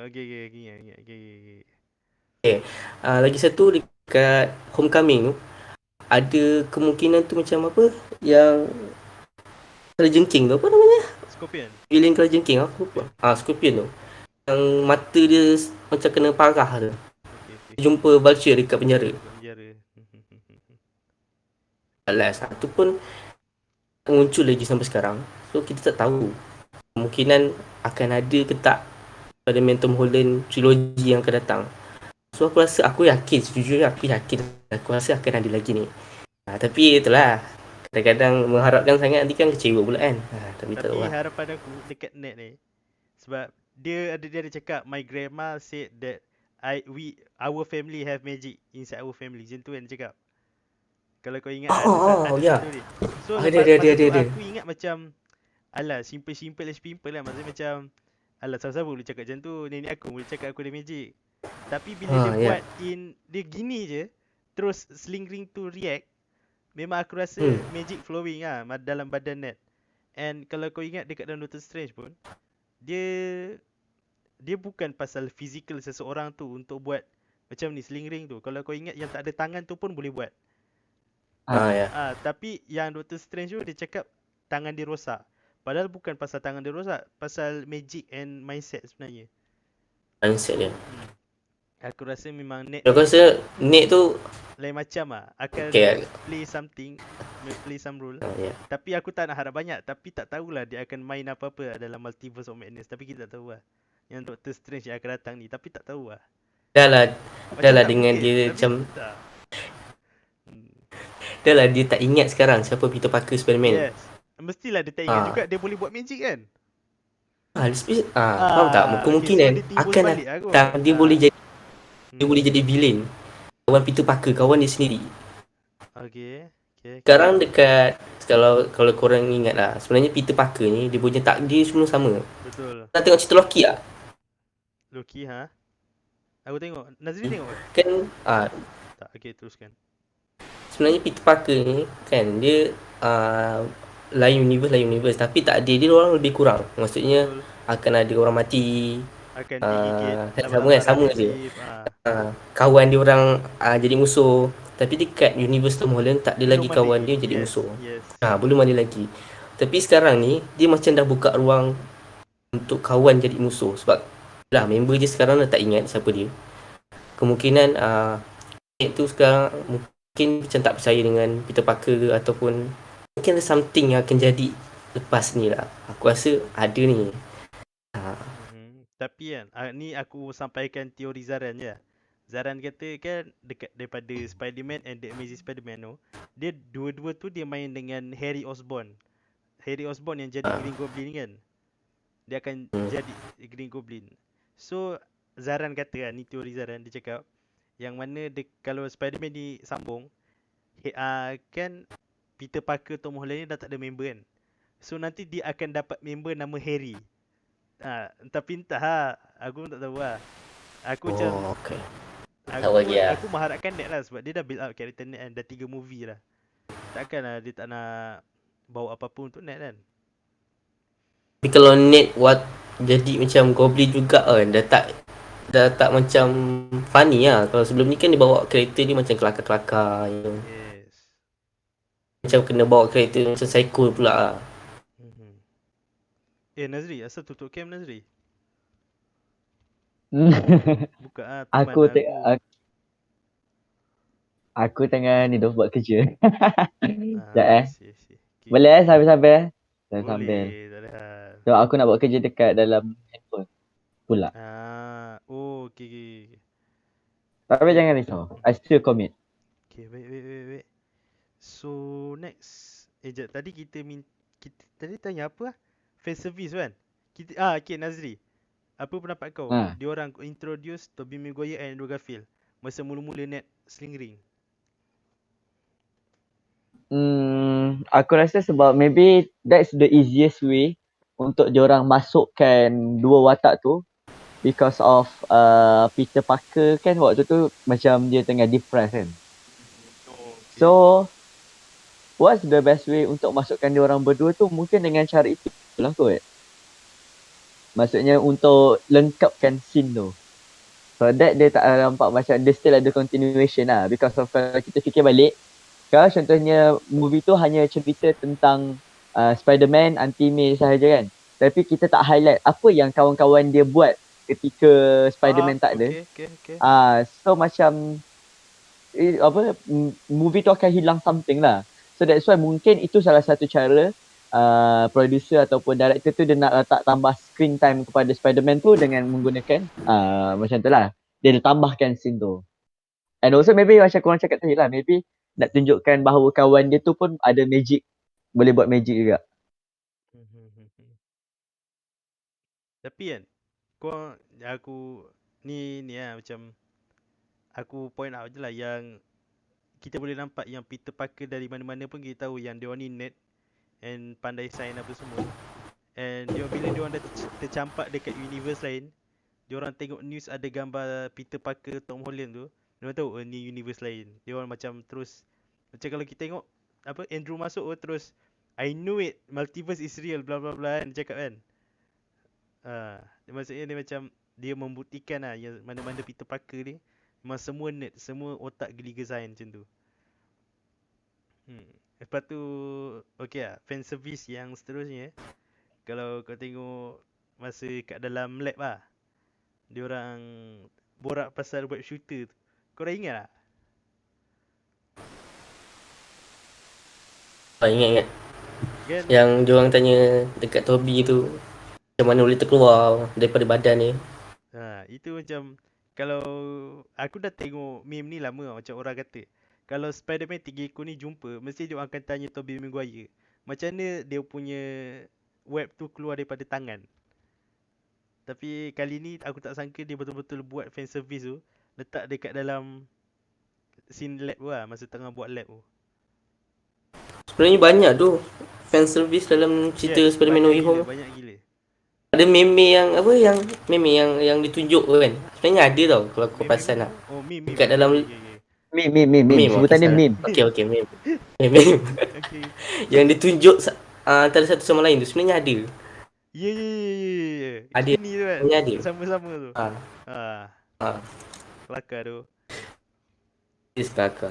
[SPEAKER 1] Okay.
[SPEAKER 3] Lagi satu dekat Homecoming tu ada kemungkinan tu macam apa yang kalajengking tu, apa namanya?
[SPEAKER 1] Scorpion.
[SPEAKER 3] Villain kalajengking aku lupa. Scorpion tu. Yang mata dia macam kena parah tu. Okay. Jumpa Vulture dekat penjara. Alas, tu pun muncul lagi sampai sekarang. So kita tak tahu kemungkinan akan ada ke tak Spider-Man Tom Holland trilogi yang akan datang. So aku yakin, sejujurnya aku rasa akan ada lagi ni. Tapi itulah, kadang-kadang mengharapkan sangat nanti kan kecewa pula kan. Tapi
[SPEAKER 1] harapan aku dekat Ned ni, sebab dia ada cakap, my grandma said that our family have magic inside our family. Macam tu kan dia cakap. Kalau kau ingat ada satu ni. So lepas tu aku ingat macam alah, simple lah. Maksudnya macam alah, siapa boleh cakap macam tu. Nenek aku boleh cakap aku ada magic. Tapi bila dia buat dia gini je, terus sling ring tu react, memang aku rasa magic flowing lah dalam badan Ned. And kalau kau ingat dekat dalam Doctor Strange pun, dia bukan pasal physical seseorang tu untuk buat macam ni sling ring tu. Kalau kau ingat yang tak ada tangan tu pun boleh buat.
[SPEAKER 3] Ya.
[SPEAKER 1] Tapi yang Doctor Strange tu dia cakap tangan dia rosak. Padahal bukan pasal tangan dia rosak, pasal magic and mindset sebenarnya.
[SPEAKER 3] Mindset dia.
[SPEAKER 1] Aku rasa memang Ned
[SPEAKER 3] Aku
[SPEAKER 1] ni
[SPEAKER 3] rasa Nate tu
[SPEAKER 1] lain macam akan
[SPEAKER 3] okay.
[SPEAKER 1] play something, play some role.
[SPEAKER 3] Ya.
[SPEAKER 1] Tapi aku tak nak harap banyak. Tapi tak tahulah dia akan main apa-apa dalam Multiverse of Madness. Tapi kita tak tahu lah. Yang Doctor Strange yang akan datang ni. Tapi tak tahu lah.
[SPEAKER 3] Dah
[SPEAKER 1] Macam
[SPEAKER 3] lah
[SPEAKER 1] tak
[SPEAKER 3] dengan
[SPEAKER 1] mungkin.
[SPEAKER 3] dia
[SPEAKER 1] Tapi
[SPEAKER 3] macam
[SPEAKER 1] tak. Hmm.
[SPEAKER 3] dah lah dia tak ingat sekarang siapa Peter Parker Spider-Man.
[SPEAKER 1] Yes. Mestilah dia tak ingat
[SPEAKER 3] Ah.
[SPEAKER 1] juga dia boleh buat magic kan?
[SPEAKER 3] Faham tak?
[SPEAKER 1] Okay, so
[SPEAKER 3] Kemungkinan
[SPEAKER 1] dia timbul
[SPEAKER 3] akan
[SPEAKER 1] balik lah kot.
[SPEAKER 3] datang dia boleh jadi villain. Kawan Peter Parker, kawan dia sendiri.
[SPEAKER 1] Okay.
[SPEAKER 3] Sekarang dekat kalau korang ingat lah, sebenarnya Peter Parker ni dia punya takdir semua sama.
[SPEAKER 1] Betul.
[SPEAKER 3] Kita tengok cerita Loki lah.
[SPEAKER 1] Loki Aku tengok. Nazri tengok ke?
[SPEAKER 3] Kan
[SPEAKER 1] Tak, okay teruskan.
[SPEAKER 3] sebenarnya Peter Parker ni kan dia lain universe tapi takdir dia orang lebih kurang. Maksudnya
[SPEAKER 1] Betul.
[SPEAKER 3] akan ada orang mati.
[SPEAKER 1] Akan digigit
[SPEAKER 3] sama je. Kawan dia orang jadi musuh. Tapi dekat universe Tom Holland tak ada lagi kawan dia jadi musuh.
[SPEAKER 1] Yes.
[SPEAKER 3] Belum ada lagi. Tapi sekarang ni dia macam dah buka ruang untuk kawan jadi musuh sebab lah member je sekarang dah tak ingat siapa dia. Kemungkinan itu sekarang mungkin macam tak percaya dengan Peter Parker ke ataupun mungkin ada something yang akan jadi lepas ni lah. Aku rasa ada ni.
[SPEAKER 1] Tapi kan, ni aku sampaikan teori Zaran je. Zaran kata kan dekat daripada Spider-Man and The Amazing Spider-Man tu, dia dua-dua tu dia main dengan Harry Osborn. Harry Osborn yang jadi Green Goblin kan. Dia akan jadi Green Goblin. So Zaran kata ni teori Zaran, dia cakap yang mana kalau Spider-Man ni sambung kan Peter Parker Tom Holland ni dah tak ada member kan. So nanti dia akan dapat member nama Harry. Tapi entah aku tak tahu lah. Aku macam
[SPEAKER 3] Okay.
[SPEAKER 1] Aku mengharapkan Ned lah sebab dia dah build up karakter Ned kan. Dah 3 movie lah. Takkan lah dia tak nak bawa apa-apa untuk Ned kan.
[SPEAKER 3] Tapi kalau Ned jadi macam Goblin juga kan, dah tak macam funny lah. Kalau sebelum ni kan dia bawa karakter dia macam kelakar-kelakar.
[SPEAKER 1] Yes.
[SPEAKER 3] Macam kena bawa karakter macam psycho pula lah.
[SPEAKER 1] Nazri, asal tutup cam Nazri? Buka
[SPEAKER 2] Aku tengah ni dah buat kerja.
[SPEAKER 1] Sekejap
[SPEAKER 2] Okay. Boleh sambil-sambil?
[SPEAKER 1] Boleh, tak ada hal.
[SPEAKER 2] So aku nak buat kerja dekat dalam handphone pula.
[SPEAKER 1] Okay.
[SPEAKER 2] Tapi jangan risau. I still commit.
[SPEAKER 1] Okay, wait. So next, jap, tadi kita tadi tanya apa lah? Fan service kan? Okay Nazri. Apa pendapat kau? Diorang introduce Tobey Maguire and Andrew Garfield masa mula-mula Ned Slingring.
[SPEAKER 2] Aku rasa sebab maybe that's the easiest way untuk diorang masukkan dua watak tu because of Peter Parker kan waktu tu macam dia tengah depressed kan. So what's the best way untuk masukkan diorang berdua tu mungkin dengan cara itu lah kot. Maksudnya untuk lengkapkan scene tu. So that dia tak nampak macam dia still ada continuation lah. Because of kalau kita fikir balik, kalau contohnya movie tu hanya cerita tentang Spider-Man, Anti-May sahaja kan. Tapi kita tak highlight apa yang kawan-kawan dia buat ketika Spider-Man tak ada.
[SPEAKER 1] Okay.
[SPEAKER 2] So macam movie tu akan hilang something lah. So that's why mungkin itu salah satu cara producer ataupun director tu dia nak letak tambah screen time kepada Spider-Man tu dengan menggunakan macam tu lah. Dia tambahkan scene tu. And also maybe macam korang cakap tadi lah, maybe nak tunjukkan bahawa kawan dia tu pun ada magic. Boleh buat magic juga.
[SPEAKER 1] Tapi kan, aku ni lah macam aku point out je lah yang kita boleh nampak yang Peter Parker dari mana-mana pun kita tahu yang dia ni nerd and pandai sign apa semua. And bila dia orang dah tercampak dekat universe lain, dia orang tengok news ada gambar Peter Parker Tom Holland tu, dia orang tahu ni universe lain. Dia orang macam terus macam kalau kita tengok Andrew masuk terus I knew it, multiverse is real bla bla bla kan dia cakap kan. Maksudnya dia macam dia membuktikan lah yang mana-mana Peter Parker ni memang semua nerd, semua otak geliga sign macam tu. Lepas tu, okay lah, fan service yang seterusnya. Kalau kau tengok masa kat dalam lab lah, diorang borak pasal web shooter tu. Korang ingat tak?
[SPEAKER 3] Ingat-ingat.
[SPEAKER 1] Kan?
[SPEAKER 3] Yang diorang tanya dekat Toby tu, macam mana boleh terkeluar daripada badan dia.
[SPEAKER 1] Itu macam, kalau aku dah tengok meme ni lama lah, macam orang kata, kalau Spider-Man 3 ekor ni jumpa, mesti dia akan tanya Tobey Maguire, macam mana dia punya web tu keluar daripada tangan. Tapi kali ni aku tak sangka dia betul-betul buat fan service tu, letak dekat dalam scene lab tu lah, masa tengah buat lab tu.
[SPEAKER 3] Sebenarnya banyak tu fan service dalam cerita
[SPEAKER 1] Yes,
[SPEAKER 3] Spider-Man No
[SPEAKER 1] banyak
[SPEAKER 3] Way
[SPEAKER 1] gila,
[SPEAKER 3] Home.
[SPEAKER 1] banyak gila.
[SPEAKER 3] Ada meme yang apa, yang meme yang ditunjuk tu kan. Sebenarnya ada tau kalau kau
[SPEAKER 1] Meme
[SPEAKER 3] perasan
[SPEAKER 1] apa?
[SPEAKER 3] lah.
[SPEAKER 1] Oh, meme.
[SPEAKER 3] Dekat
[SPEAKER 1] Okay,
[SPEAKER 3] dalam
[SPEAKER 1] okay, okay, okay.
[SPEAKER 2] Meme.
[SPEAKER 3] meme, okay,
[SPEAKER 2] Sebutannya
[SPEAKER 3] salah.
[SPEAKER 2] meme.
[SPEAKER 3] Okay, meme. Meme.
[SPEAKER 1] Okay.
[SPEAKER 3] Yang ditunjuk antara satu sama lain tu sebenarnya ada.
[SPEAKER 1] Ya, ya, ya, ya, ya.
[SPEAKER 3] Ada.
[SPEAKER 1] Gini tu kan,
[SPEAKER 3] Sebenarnya ada.
[SPEAKER 1] sama-sama tu.
[SPEAKER 3] Ah,
[SPEAKER 1] Ah,
[SPEAKER 3] ah.
[SPEAKER 1] kelakar tu.
[SPEAKER 3] This kakak.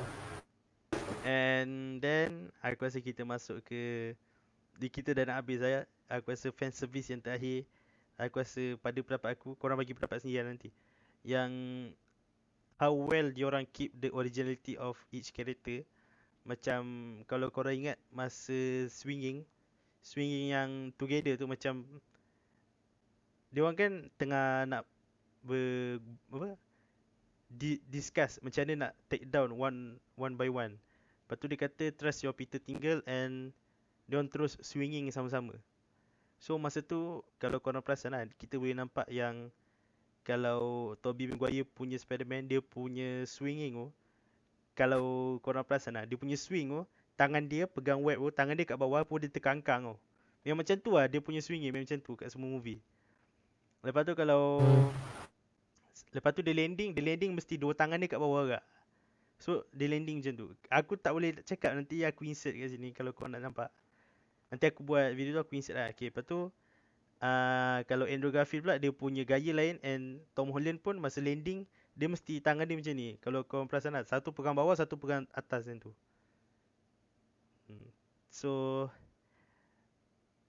[SPEAKER 1] And then aku rasa kita masuk ke, kita dah nak habis ayat. Aku rasa fan service yang terakhir, aku rasa pada pendapat aku, korang bagi pendapat sendiri lah nanti, yang how well diorang keep the originality of each character. Macam kalau korang ingat masa swinging yang together tu, macam diorang kan tengah nak apa, discuss macam mana nak take down one by one. Lepas tu dia kata trust your Peter tinggal, and diorang terus swinging sama-sama. So masa tu kalau korang perasan lah, kita boleh nampak yang kalau Tobey Maguire punya Spider-Man, dia punya swinging tu, kalau korang perasan lah, dia punya swing tu, tangan dia pegang web tu, tangan dia kat bawah pun dia terkangkang tu. Yang macam tu lah dia punya swinging, macam tu kat semua movie. Lepas tu lepas tu dia landing mesti dua tangan dia kat bawah agak. So dia landing macam tu. Aku tak boleh cakap, nanti aku insert kat sini kalau kau nak nampak. Nanti aku buat video tu, aku insert lah. Okay, lepas tu kalau Andrew Garfield pula, dia punya gaya lain, and Tom Holland pun masa landing dia mesti tangan dia macam ni. Kalau kau perasan lah, satu pegang bawah, satu pegang atas macam tu. So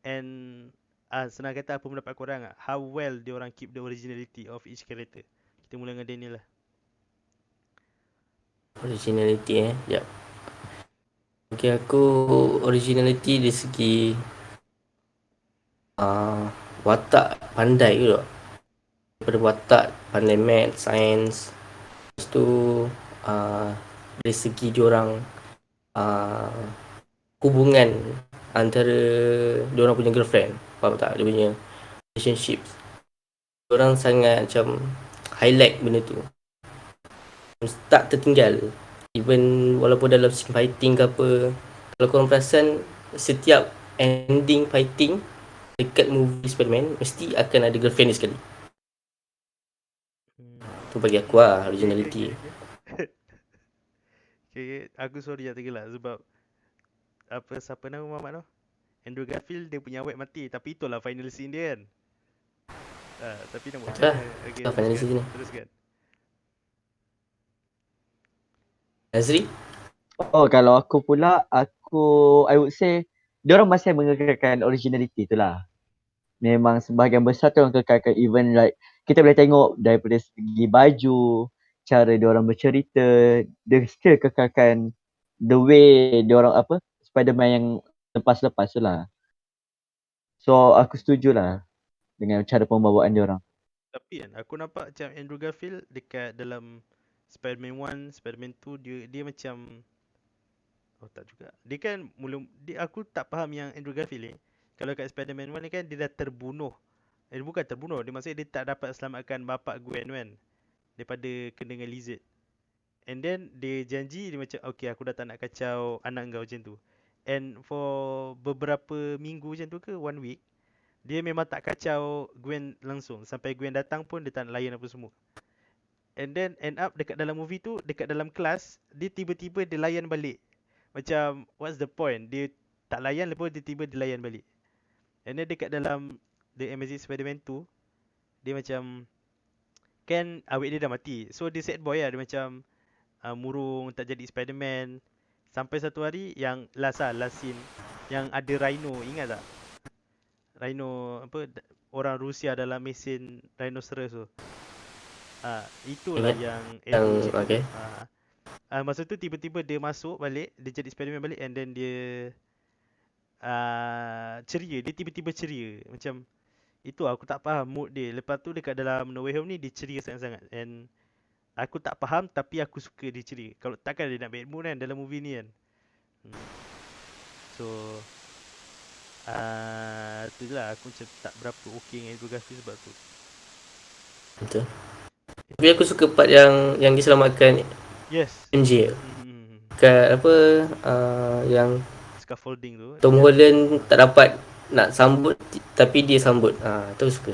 [SPEAKER 1] and senang kata, apa pendapat korang lah, how well dia orang keep the originality of each character. Kita mula dengan Daniel lah.
[SPEAKER 3] Originality Sekejap. Okay, aku originality dari segi watak pandai ke tak. Daripada watak pandai math, science. Lepas tu dari segi diorang hubungan antara diorang punya girlfriend. Faham tak? Dia punya relationship. Diorang sangat macam highlight benda tu. Tak tertinggal. Even walaupun dalam scene fighting ke apa, kalau korang perasan, setiap ending fighting dekat movie Spider-Man mesti akan ada girlfriend dia sekali. Tu bagi aku lah originality.
[SPEAKER 1] Okay, aku sorry lah tergelak sebab siapa nama Muhammad tu? Andrew Garfield dia punya web mati, tapi itulah final scene dia kan. Tapi nak buat macam mana? Okay,
[SPEAKER 3] final scene ni.
[SPEAKER 1] teruskan.
[SPEAKER 3] Nazri?
[SPEAKER 2] Oh, kalau aku pula, I would say, diorang masih mengekalkan originality tu lah. Memang sebahagian besar tu orang kekalkan, even like, kita boleh tengok daripada segi baju, cara diorang bercerita, dia still kekalkan the way diorang Spider-Man yang lepas-lepas tu lah. So, aku setuju lah dengan cara pembawaan diorang.
[SPEAKER 1] Tapi kan aku nampak macam Andrew Garfield dekat dalam Spider-Man 1, Spider-Man 2, dia macam, oh tak juga. Dia kan aku tak faham yang Andrew Garfield ni, kalau kat Spider-Man 1 ni kan dia dah terbunuh. Bukan terbunuh, dia maksudnya dia tak dapat selamatkan bapak Gwen kan, daripada kena dengan lizard. And then dia janji, dia macam okay, aku dah tak nak kacau anak kau macam tu. And for beberapa minggu macam tu ke 1 week, dia memang tak kacau Gwen langsung. Sampai Gwen datang pun dia tak nak layan apa semua. And then end up dekat dalam movie tu, dekat dalam kelas, dia tiba-tiba dia layan balik. Macam what's the point? Dia tak layan, lepas dia tiba dia layan balik. And then dekat dalam The Amazing Spider-Man 2, dia macam, kan awet dia dah mati. So dia sad boy lah, dia macam murung, tak jadi Spider-Man. Sampai satu hari yang last scene yang ada Rhino, ingat tak? Rhino apa orang Rusia dalam mesin rhinoceros tu. Itulah
[SPEAKER 3] Ingat
[SPEAKER 1] yang
[SPEAKER 3] yang
[SPEAKER 1] ending cerita tu.
[SPEAKER 3] okay.
[SPEAKER 1] Masa tu tiba-tiba dia masuk balik, dia jadi Spiderman balik and then dia ceria, dia tiba-tiba ceria. Macam itu aku tak faham mood dia. Lepas tu dekat dalam No Way Home ni dia ceria sangat-sangat and aku tak faham tapi aku suka dia ceria. Kalau takkan dia nak bad mood kan dalam movie ni kan. So tu je lah, aku macam tak berapa okay dengan Andrew Garfield sebab tu.
[SPEAKER 3] Betul. Tapi aku suka part yang diselamatkan
[SPEAKER 1] Yes.
[SPEAKER 3] MJ. Kat apa yang
[SPEAKER 1] Scaffolding tu.
[SPEAKER 3] Tom Holland tak dapat nak sambut tapi dia sambut. Tu suka.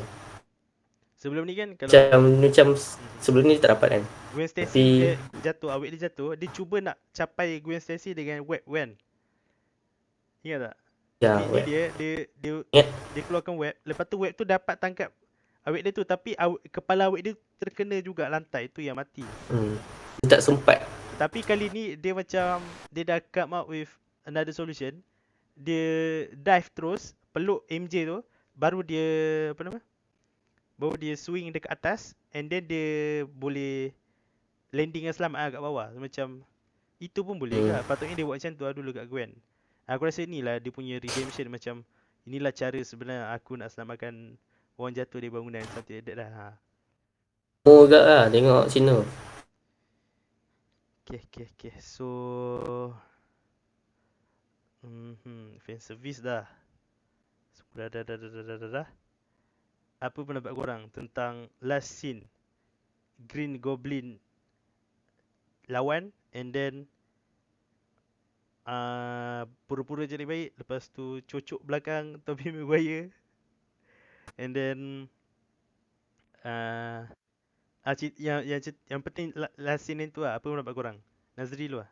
[SPEAKER 1] Sebelum ni kan kalau
[SPEAKER 3] Macam sebelum ni dia tak dapat kan.
[SPEAKER 1] Gwen Stacy
[SPEAKER 3] Tapi
[SPEAKER 1] jatuh, awet dia jatuh, dia cuba nak capai Gwen Stacy dengan web kan. Ingat tak?
[SPEAKER 3] ya,
[SPEAKER 1] Ni dia
[SPEAKER 3] Ingat.
[SPEAKER 1] dia keluarkan web, lepas tu web tu dapat tangkap awet dia tu tapi kepala awet dia terkena juga lantai, tu yang mati.
[SPEAKER 3] Dia tak sempat.
[SPEAKER 1] Tapi kali ni dia macam dia dah come up with another solution. Dia dive terus, peluk MJ tu, baru dia apa nama? Baru dia swing dekat atas and then dia boleh landing yang selamat kat bawah. Macam itu pun boleh ke? Patutnya dia buat macam tu dulu kat Gwen. Aku rasa inilah dia punya redemption, macam inilah cara sebenarnya aku nak selamatkan orang jatuh dari bangunan, something like that lah.
[SPEAKER 3] Oh agak lah tengok sini.
[SPEAKER 1] Okay. So fan service dah. So, dah. Apa pendapat korang tentang last scene Green Goblin lawan and then pura-pura jadi baik, lepas tu cocok belakang Tobey Maguire and then yang penting last scene itu lah. Apa pendapat korang? Nazri dulu lah.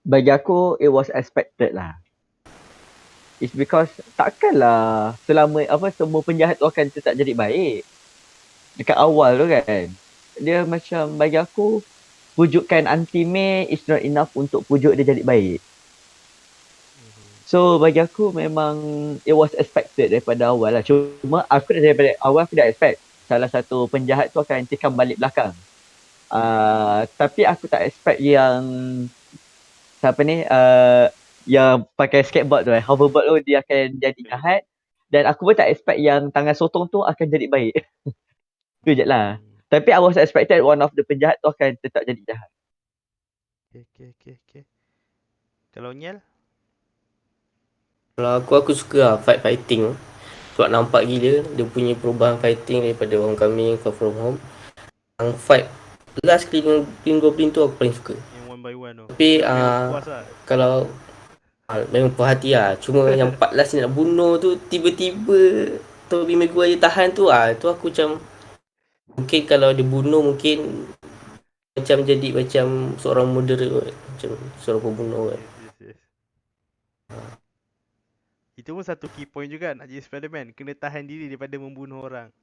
[SPEAKER 2] Bagi aku, it was expected lah. It's because takkanlah semua penjahat tu akan tetap jadi baik. Dekat awal tu kan. Dia macam bagi aku, pujukan Auntie May is not enough untuk pujuk dia jadi baik. So bagi aku memang it was expected daripada awal lah. Cuma aku daripada awal aku dah expect salah satu penjahat tu akan tikam balik belakang. Tapi aku tak expect yang yang pakai skateboard tu, hoverboard tu dia akan jadi jahat. Dan aku pun tak expect yang tangan sotong tu akan jadi baik. Itu je lah. Tapi I was expected one of the penjahat tu akan tetap jadi jahat.
[SPEAKER 1] Okay. Kalau Nyel?
[SPEAKER 3] Kalau aku suka lah fighting. Sebab nampak gila dia punya perubahan fighting daripada Homecoming, Far From Home. Yang fight last Green Goblin tu aku paling suka.
[SPEAKER 1] Yang one by one tu.
[SPEAKER 3] Tapi
[SPEAKER 1] puas lah.
[SPEAKER 3] Kalau memang puas hati lah. Cuma yang part last ni nak bunuh tu, tiba-tiba Tobey Maguire tahan tu tu aku macam mungkin kalau dia bunuh mungkin macam jadi macam seorang murderer kot. Macam seorang pembunuh kot.
[SPEAKER 1] Yes. Itu pun satu key point juga nak jadi Spiderman, kena tahan diri daripada membunuh orang.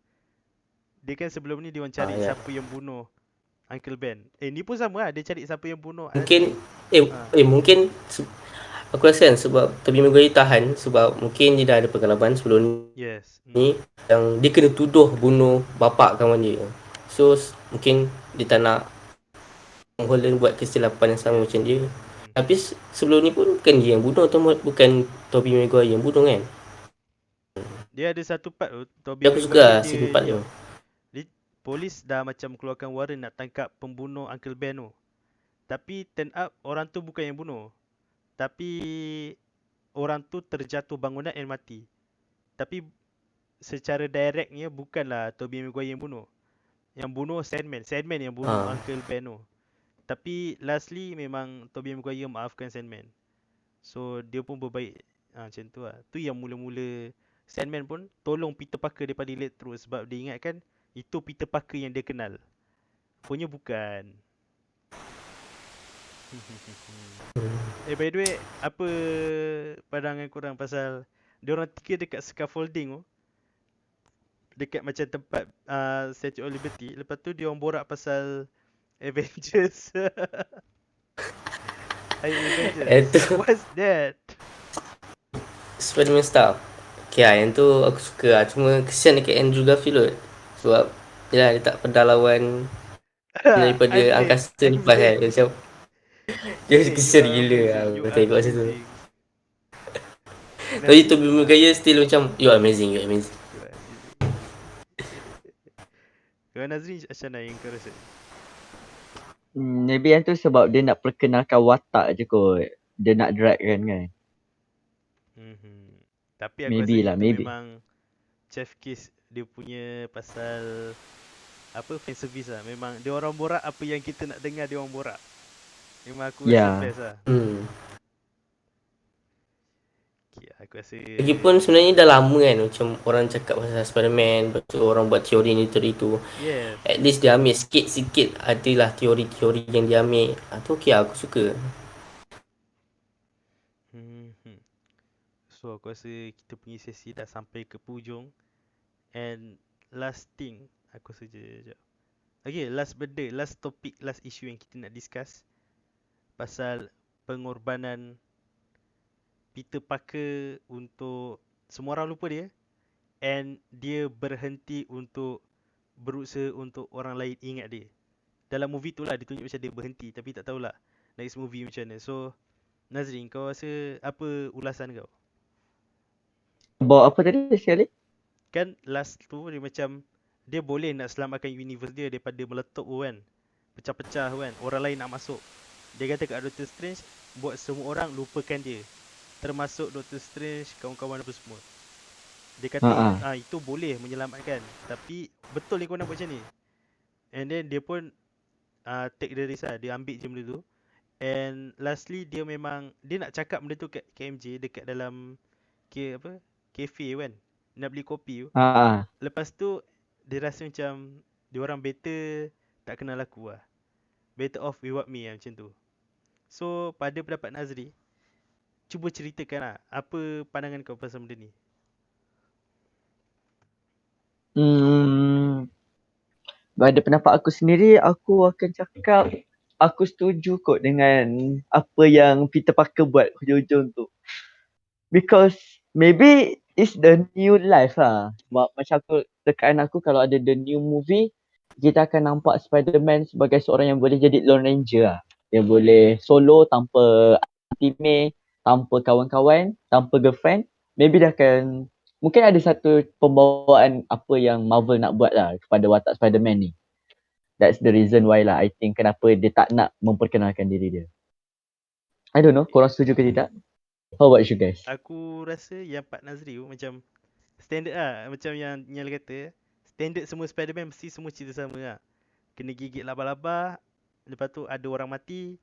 [SPEAKER 1] Dia kan sebelum ni dia orang cari siapa yang bunuh Uncle Ben. Ni pun sama lah, dia cari siapa yang bunuh.
[SPEAKER 3] Mungkin mungkin aku rasa kan sebab Tobey Maguire tahan sebab mungkin dia dah ada pengalaman sebelum ni yang dia kena tuduh bunuh bapak kawan dia. So mungkin dia tak nak Tom Holland buat kesilapan yang sama macam dia. Tapi sebelum ni pun bukan dia yang bunuh, bukan Tobey Maguire yang bunuh kan.
[SPEAKER 1] Dia ada satu part tu, Tobey
[SPEAKER 3] Maguire. Aku suka scene part tu.
[SPEAKER 1] Polis dah macam keluarkan warrant nak tangkap pembunuh Uncle Ben tu. Tapi turn up orang tu bukan yang bunuh. Tapi orang tu terjatuh bangunan and mati. Tapi secara directnya bukanlah Tobey Maguire yang bunuh. Yang bunuh Sandman. Sandman yang bunuh Uncle Ben tu. Tapi lastly memang Tobey Maguire maafkan Sandman. So dia pun berbaik macam tu lah. Tu yang mula-mula Sandman pun tolong Peter Parker daripada Electro sebab dia ingatkan itu Peter Parker yang dia kenal. Punya bukan. By the way, apa pandangan korang pasal diorang tiga dekat scaffolding tu, dekat macam tempat Statue of Liberty. Lepas tu diorang borak pasal Avengers. Avengers.
[SPEAKER 3] Itu
[SPEAKER 1] What's that?
[SPEAKER 3] Spider-Man stuff. Okay lah, yang tu aku suka lah. Cuma kesian dekat Andrew Garfield kot. Sebab yelah, dia tak pernah lawan daripada angkasa lepas kan.
[SPEAKER 1] Amazing.
[SPEAKER 3] Macam dia
[SPEAKER 1] Hey, you
[SPEAKER 3] kesian
[SPEAKER 1] are
[SPEAKER 3] gila lah
[SPEAKER 1] amazing. You
[SPEAKER 3] aku
[SPEAKER 1] are
[SPEAKER 3] tengok macam tu.
[SPEAKER 1] amazing.
[SPEAKER 3] Tapi
[SPEAKER 1] Nazri,
[SPEAKER 3] Tobey Maguire still macam you are amazing, you are amazing.
[SPEAKER 1] you are amazing. Kalau Nazri macam mana yang kau rasa?
[SPEAKER 2] Maybe yang tu sebab dia nak perkenalkan watak je kot. Dia nak drag kan.
[SPEAKER 1] Mhm. Tapi aku
[SPEAKER 2] Maybe
[SPEAKER 1] rasa
[SPEAKER 2] lah,
[SPEAKER 1] itu
[SPEAKER 2] maybe.
[SPEAKER 1] memang chef kiss dia punya pasal apa fan service lah. Memang dia orang borak apa yang kita nak dengar dia orang borak. Memang aku rasa
[SPEAKER 2] Ya.
[SPEAKER 1] best lah. Okay, aku rasa
[SPEAKER 3] Lagipun sebenarnya dah lama kan macam orang cakap pasal Spider-Man, lepas tu orang buat teori ni teori tu.
[SPEAKER 1] yes.
[SPEAKER 3] At least dia ambil sikit-sikit adalah teori-teori yang dia ambil. Tu okay aku suka.
[SPEAKER 1] Mhm. So aku rasa kita punya sesi dah sampai ke hujung. And last thing aku saja. Okay, last benda, last topic, last issue yang kita nak discuss pasal pengorbanan Peter Parker untuk semua orang lupa dia and dia berhenti untuk berusaha untuk orang lain ingat dia. Dalam movie tu lah dia tunjuk macam dia berhenti tapi tak tahulah next movie macam mana. So Nazrin, kau rasa apa ulasan kau?
[SPEAKER 2] Bawa apa tadi sekali?
[SPEAKER 1] Kan last tu dia macam dia boleh nak selamatkan universe dia daripada meletup kan. Pecah-pecah kan. Orang lain nak masuk. Dia kata kat Doctor Strange buat semua orang lupakan dia. Termasuk Doctor Strange, kawan-kawan apa semua. Dia kata itu boleh menyelamatkan. Tapi betul ni kau nak buat macam ni. And then dia pun take the risk lah. Dia ambil je benda tu. And lastly dia memang dia nak cakap benda tu kat KMJ dekat dalam cafe kan. Nak beli kopi tu. Lepas tu dia rasa macam dia orang better tak kenal aku lah. Better off without me lah macam tu. So pada pendapat Nazri, cuba ceritakan lah apa pandangan kau pasal benda ni.
[SPEAKER 2] Pada pendapat aku sendiri, aku akan cakap aku setuju kot dengan apa yang Peter Parker buat hujung-hujung tu. Because maybe it's the new life lah. Macam aku, tekan aku kalau ada the new movie, kita akan nampak Spider-Man sebagai seorang yang boleh jadi Lone Ranger lah. Dia boleh solo tanpa teammate, tanpa kawan-kawan, tanpa girlfriend. Maybe dia akan, mungkin ada satu pembawaan apa yang Marvel nak buat lah kepada watak Spider-Man ni. That's the reason why lah I think kenapa dia tak nak memperkenalkan diri dia. I don't know, korang setuju ke tidak? How about you guys?
[SPEAKER 1] Aku rasa yang Pak Nazri tu macam standard lah. Macam yang Nyal kata, standard semua Spider-Man mesti semua cerita sama lah. Kena gigit laba-laba, lepas tu ada orang mati,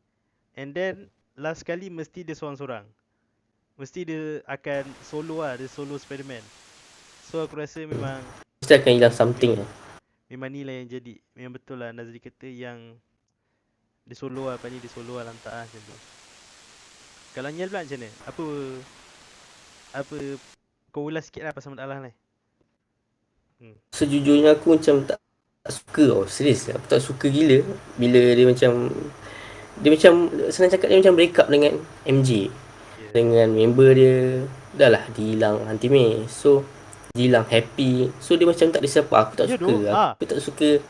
[SPEAKER 1] and then last kali mesti dia seorang-seorang. Mesti dia akan solo lah, dia solo Spider-Man. So aku rasa memang
[SPEAKER 3] Mesti akan hilang something lah.
[SPEAKER 1] memang ni lah yang jadi. Memang betul lah Nazri kata yang dia solo lah, dia solo lah lantak lah macam tu. Kalau Nyal pula macam mana? Apa kau ulas sikit lah pasal masalah ni.
[SPEAKER 3] Sejujurnya aku macam tak suka tau. Serius aku tak suka gila bila dia macam senang cakap dia macam break up dengan MJ. Dengan member dia. Dah lah dihilang Ultimate. So dia hilang Happy. So dia macam tak ada siapa. Aku tak suka. Aku tak suka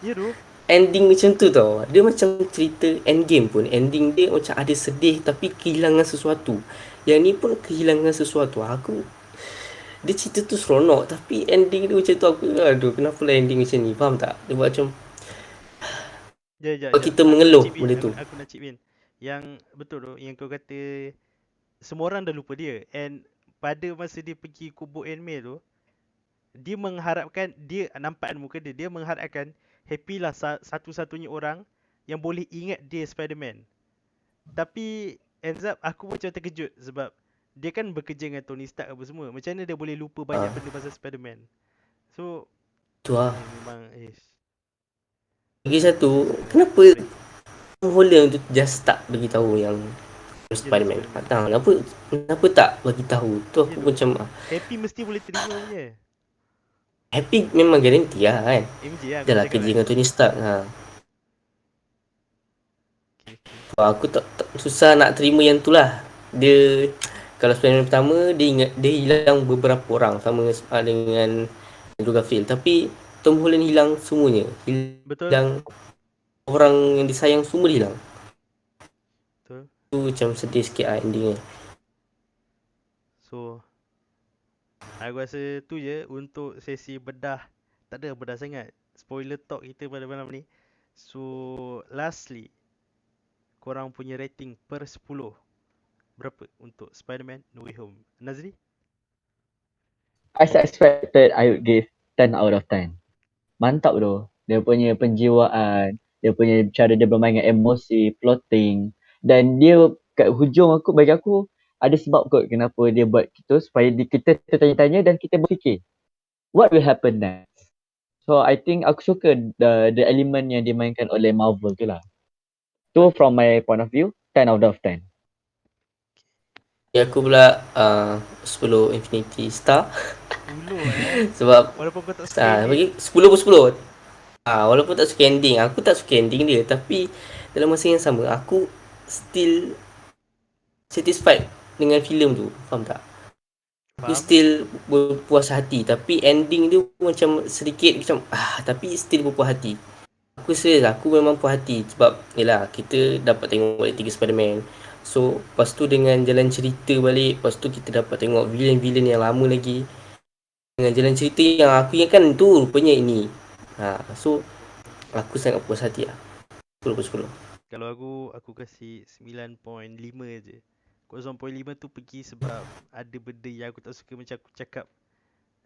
[SPEAKER 3] ending macam tu tau. Dia macam cerita Endgame pun. Ending dia macam ada sedih tapi kehilangan sesuatu. Yang ni pun kehilangan sesuatu. Dia cerita tu seronok tapi ending dia macam tu aku aduh kenapa lah ending macam ni. Faham tak? Dia buat macam kita mengeluh benda tu.
[SPEAKER 1] Aku nak chip in. Yang betul tu yang kau kata semua orang dah lupa dia. And pada masa dia pergi kubur Ant-Man tu, dia mengharapkan, dia nampak muka dia, dia mengharapkan Happy lah satu-satunya orang yang boleh ingat dia Spider-Man. Tapi ends up aku macam terkejut sebab dia kan bekerja dengan Tony Stark apa semua. Macam mana dia boleh lupa banyak benda pasal Spider-Man. So
[SPEAKER 3] tu lah.
[SPEAKER 1] Memang
[SPEAKER 3] lagi satu, kenapa Tom Holland tu just tak bagi tahu yang Spider-Man. Kenapa tak bagi tahu? Tu aku macam
[SPEAKER 1] Happy mesti boleh terima punya.
[SPEAKER 3] Happy memang garanti lah kan.
[SPEAKER 1] MJ lah.
[SPEAKER 3] Dah lah kerja dengan Tony Stark ha.
[SPEAKER 1] Okay.
[SPEAKER 3] Aku tak susah nak terima yang tu lah. Dia kalau Spiderman pertama dia hilang beberapa orang sama dengan Andrew Garfield, tapi Tom Holland hilang semuanya.
[SPEAKER 1] Betul?
[SPEAKER 3] Hilang orang yang disayang semua dia hilang.
[SPEAKER 1] Betul.
[SPEAKER 3] Tu macam sedih sikit endingnya.
[SPEAKER 1] So, aku rasa tu je untuk sesi bedah. Tak ada bedah sangat. Spoiler talk kita pada malam ni. So, lastly, korang punya rating per 10. Berapa untuk Spider-Man No Way Home? Nazri?
[SPEAKER 2] As expected, I would give 10 out of 10. Mantap tu. Dia punya penjiwaan, dia punya cara dia bermain dengan emosi, plotting. Dan dia kat hujung bagi aku, ada sebab kot kenapa dia buat gitu supaya kita tertanya-tanya dan kita berfikir. What will happen next? So I think aku suka the element yang dimainkan oleh Marvel tu lah. Tu from my point of view, 10 out of 10.
[SPEAKER 3] Aku pula 10 Infinity Star
[SPEAKER 1] 10
[SPEAKER 3] sebab
[SPEAKER 1] Walaupun kau tak suka ending.
[SPEAKER 3] bagi 10 per 10. Walaupun tak suka ending, aku tak suka ending dia, tapi dalam masa yang sama aku still satisfied dengan filem tu. Faham tak? Aku
[SPEAKER 1] Faham?
[SPEAKER 3] still berpuas hati, tapi ending dia macam sedikit macam tapi still berpuas hati. Aku serius, aku memang puas hati sebab yelah kita dapat tengok balik 3 Spiderman. So lepas tu dengan jalan cerita balik, lepas tu kita dapat tengok villain-villain yang lama lagi. Dengan jalan cerita yang aku ingatkan tu rupanya ini. So aku sangat puas hati lah. 10 per 10.
[SPEAKER 1] Kalau aku kasih 9.5 je. 0.5 tu pergi sebab ada benda yang aku tak suka macam aku cakap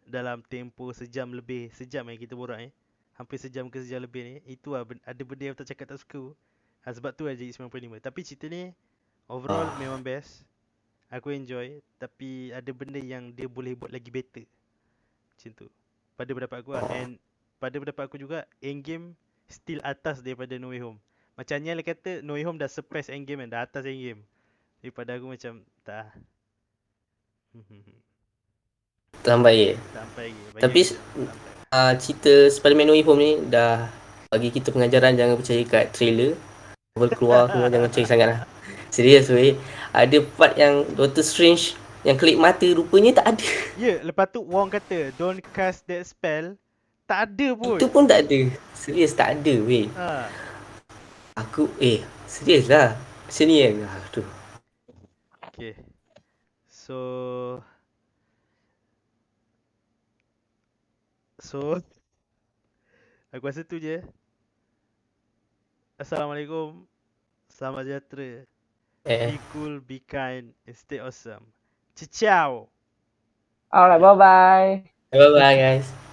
[SPEAKER 1] dalam tempoh sejam lebih. Sejam kita borak hampir sejam ke sejam lebih ni. Itu lah ada benda yang aku tak cakap tak suka. Sebab tu lah jadi 9.5. Tapi cerita ni overall memang best. Aku enjoy. Tapi ada benda yang dia boleh buat lagi better. Macam tu. Pada pendapat aku lah. And pada pendapat aku juga, Endgame still atas daripada No Way Home. Macam Niall kata, No Way Home dah surpass Endgame kan. Dah atas Endgame. Daripada aku macam, tak.
[SPEAKER 3] Sampai je.
[SPEAKER 1] Sampai lagi. Bagi
[SPEAKER 3] Tapi
[SPEAKER 1] aku sampai.
[SPEAKER 3] cerita Spider-Man No Way Home ni dah bagi kita pengajaran jangan percaya kat trailer. Marvel keluar semua jangan percaya sangat lah. Serius weh. Ada part yang Doctor Strange yang kelip mata rupanya tak ada.
[SPEAKER 1] Ya, lepas tu Wong kata, don't cast that spell. Tak ada pun.
[SPEAKER 3] Itu pun tak ada. Serius tak ada weh.
[SPEAKER 1] Ha.
[SPEAKER 3] Aku serius lah. Macam ni kan. Aduh.
[SPEAKER 1] Okay. So, aku rasa tu je. Assalamualaikum. Selamat sejahtera. Be cool, be kind, and stay awesome. Ciao.
[SPEAKER 2] Alright, bye-bye.
[SPEAKER 3] Bye bye guys.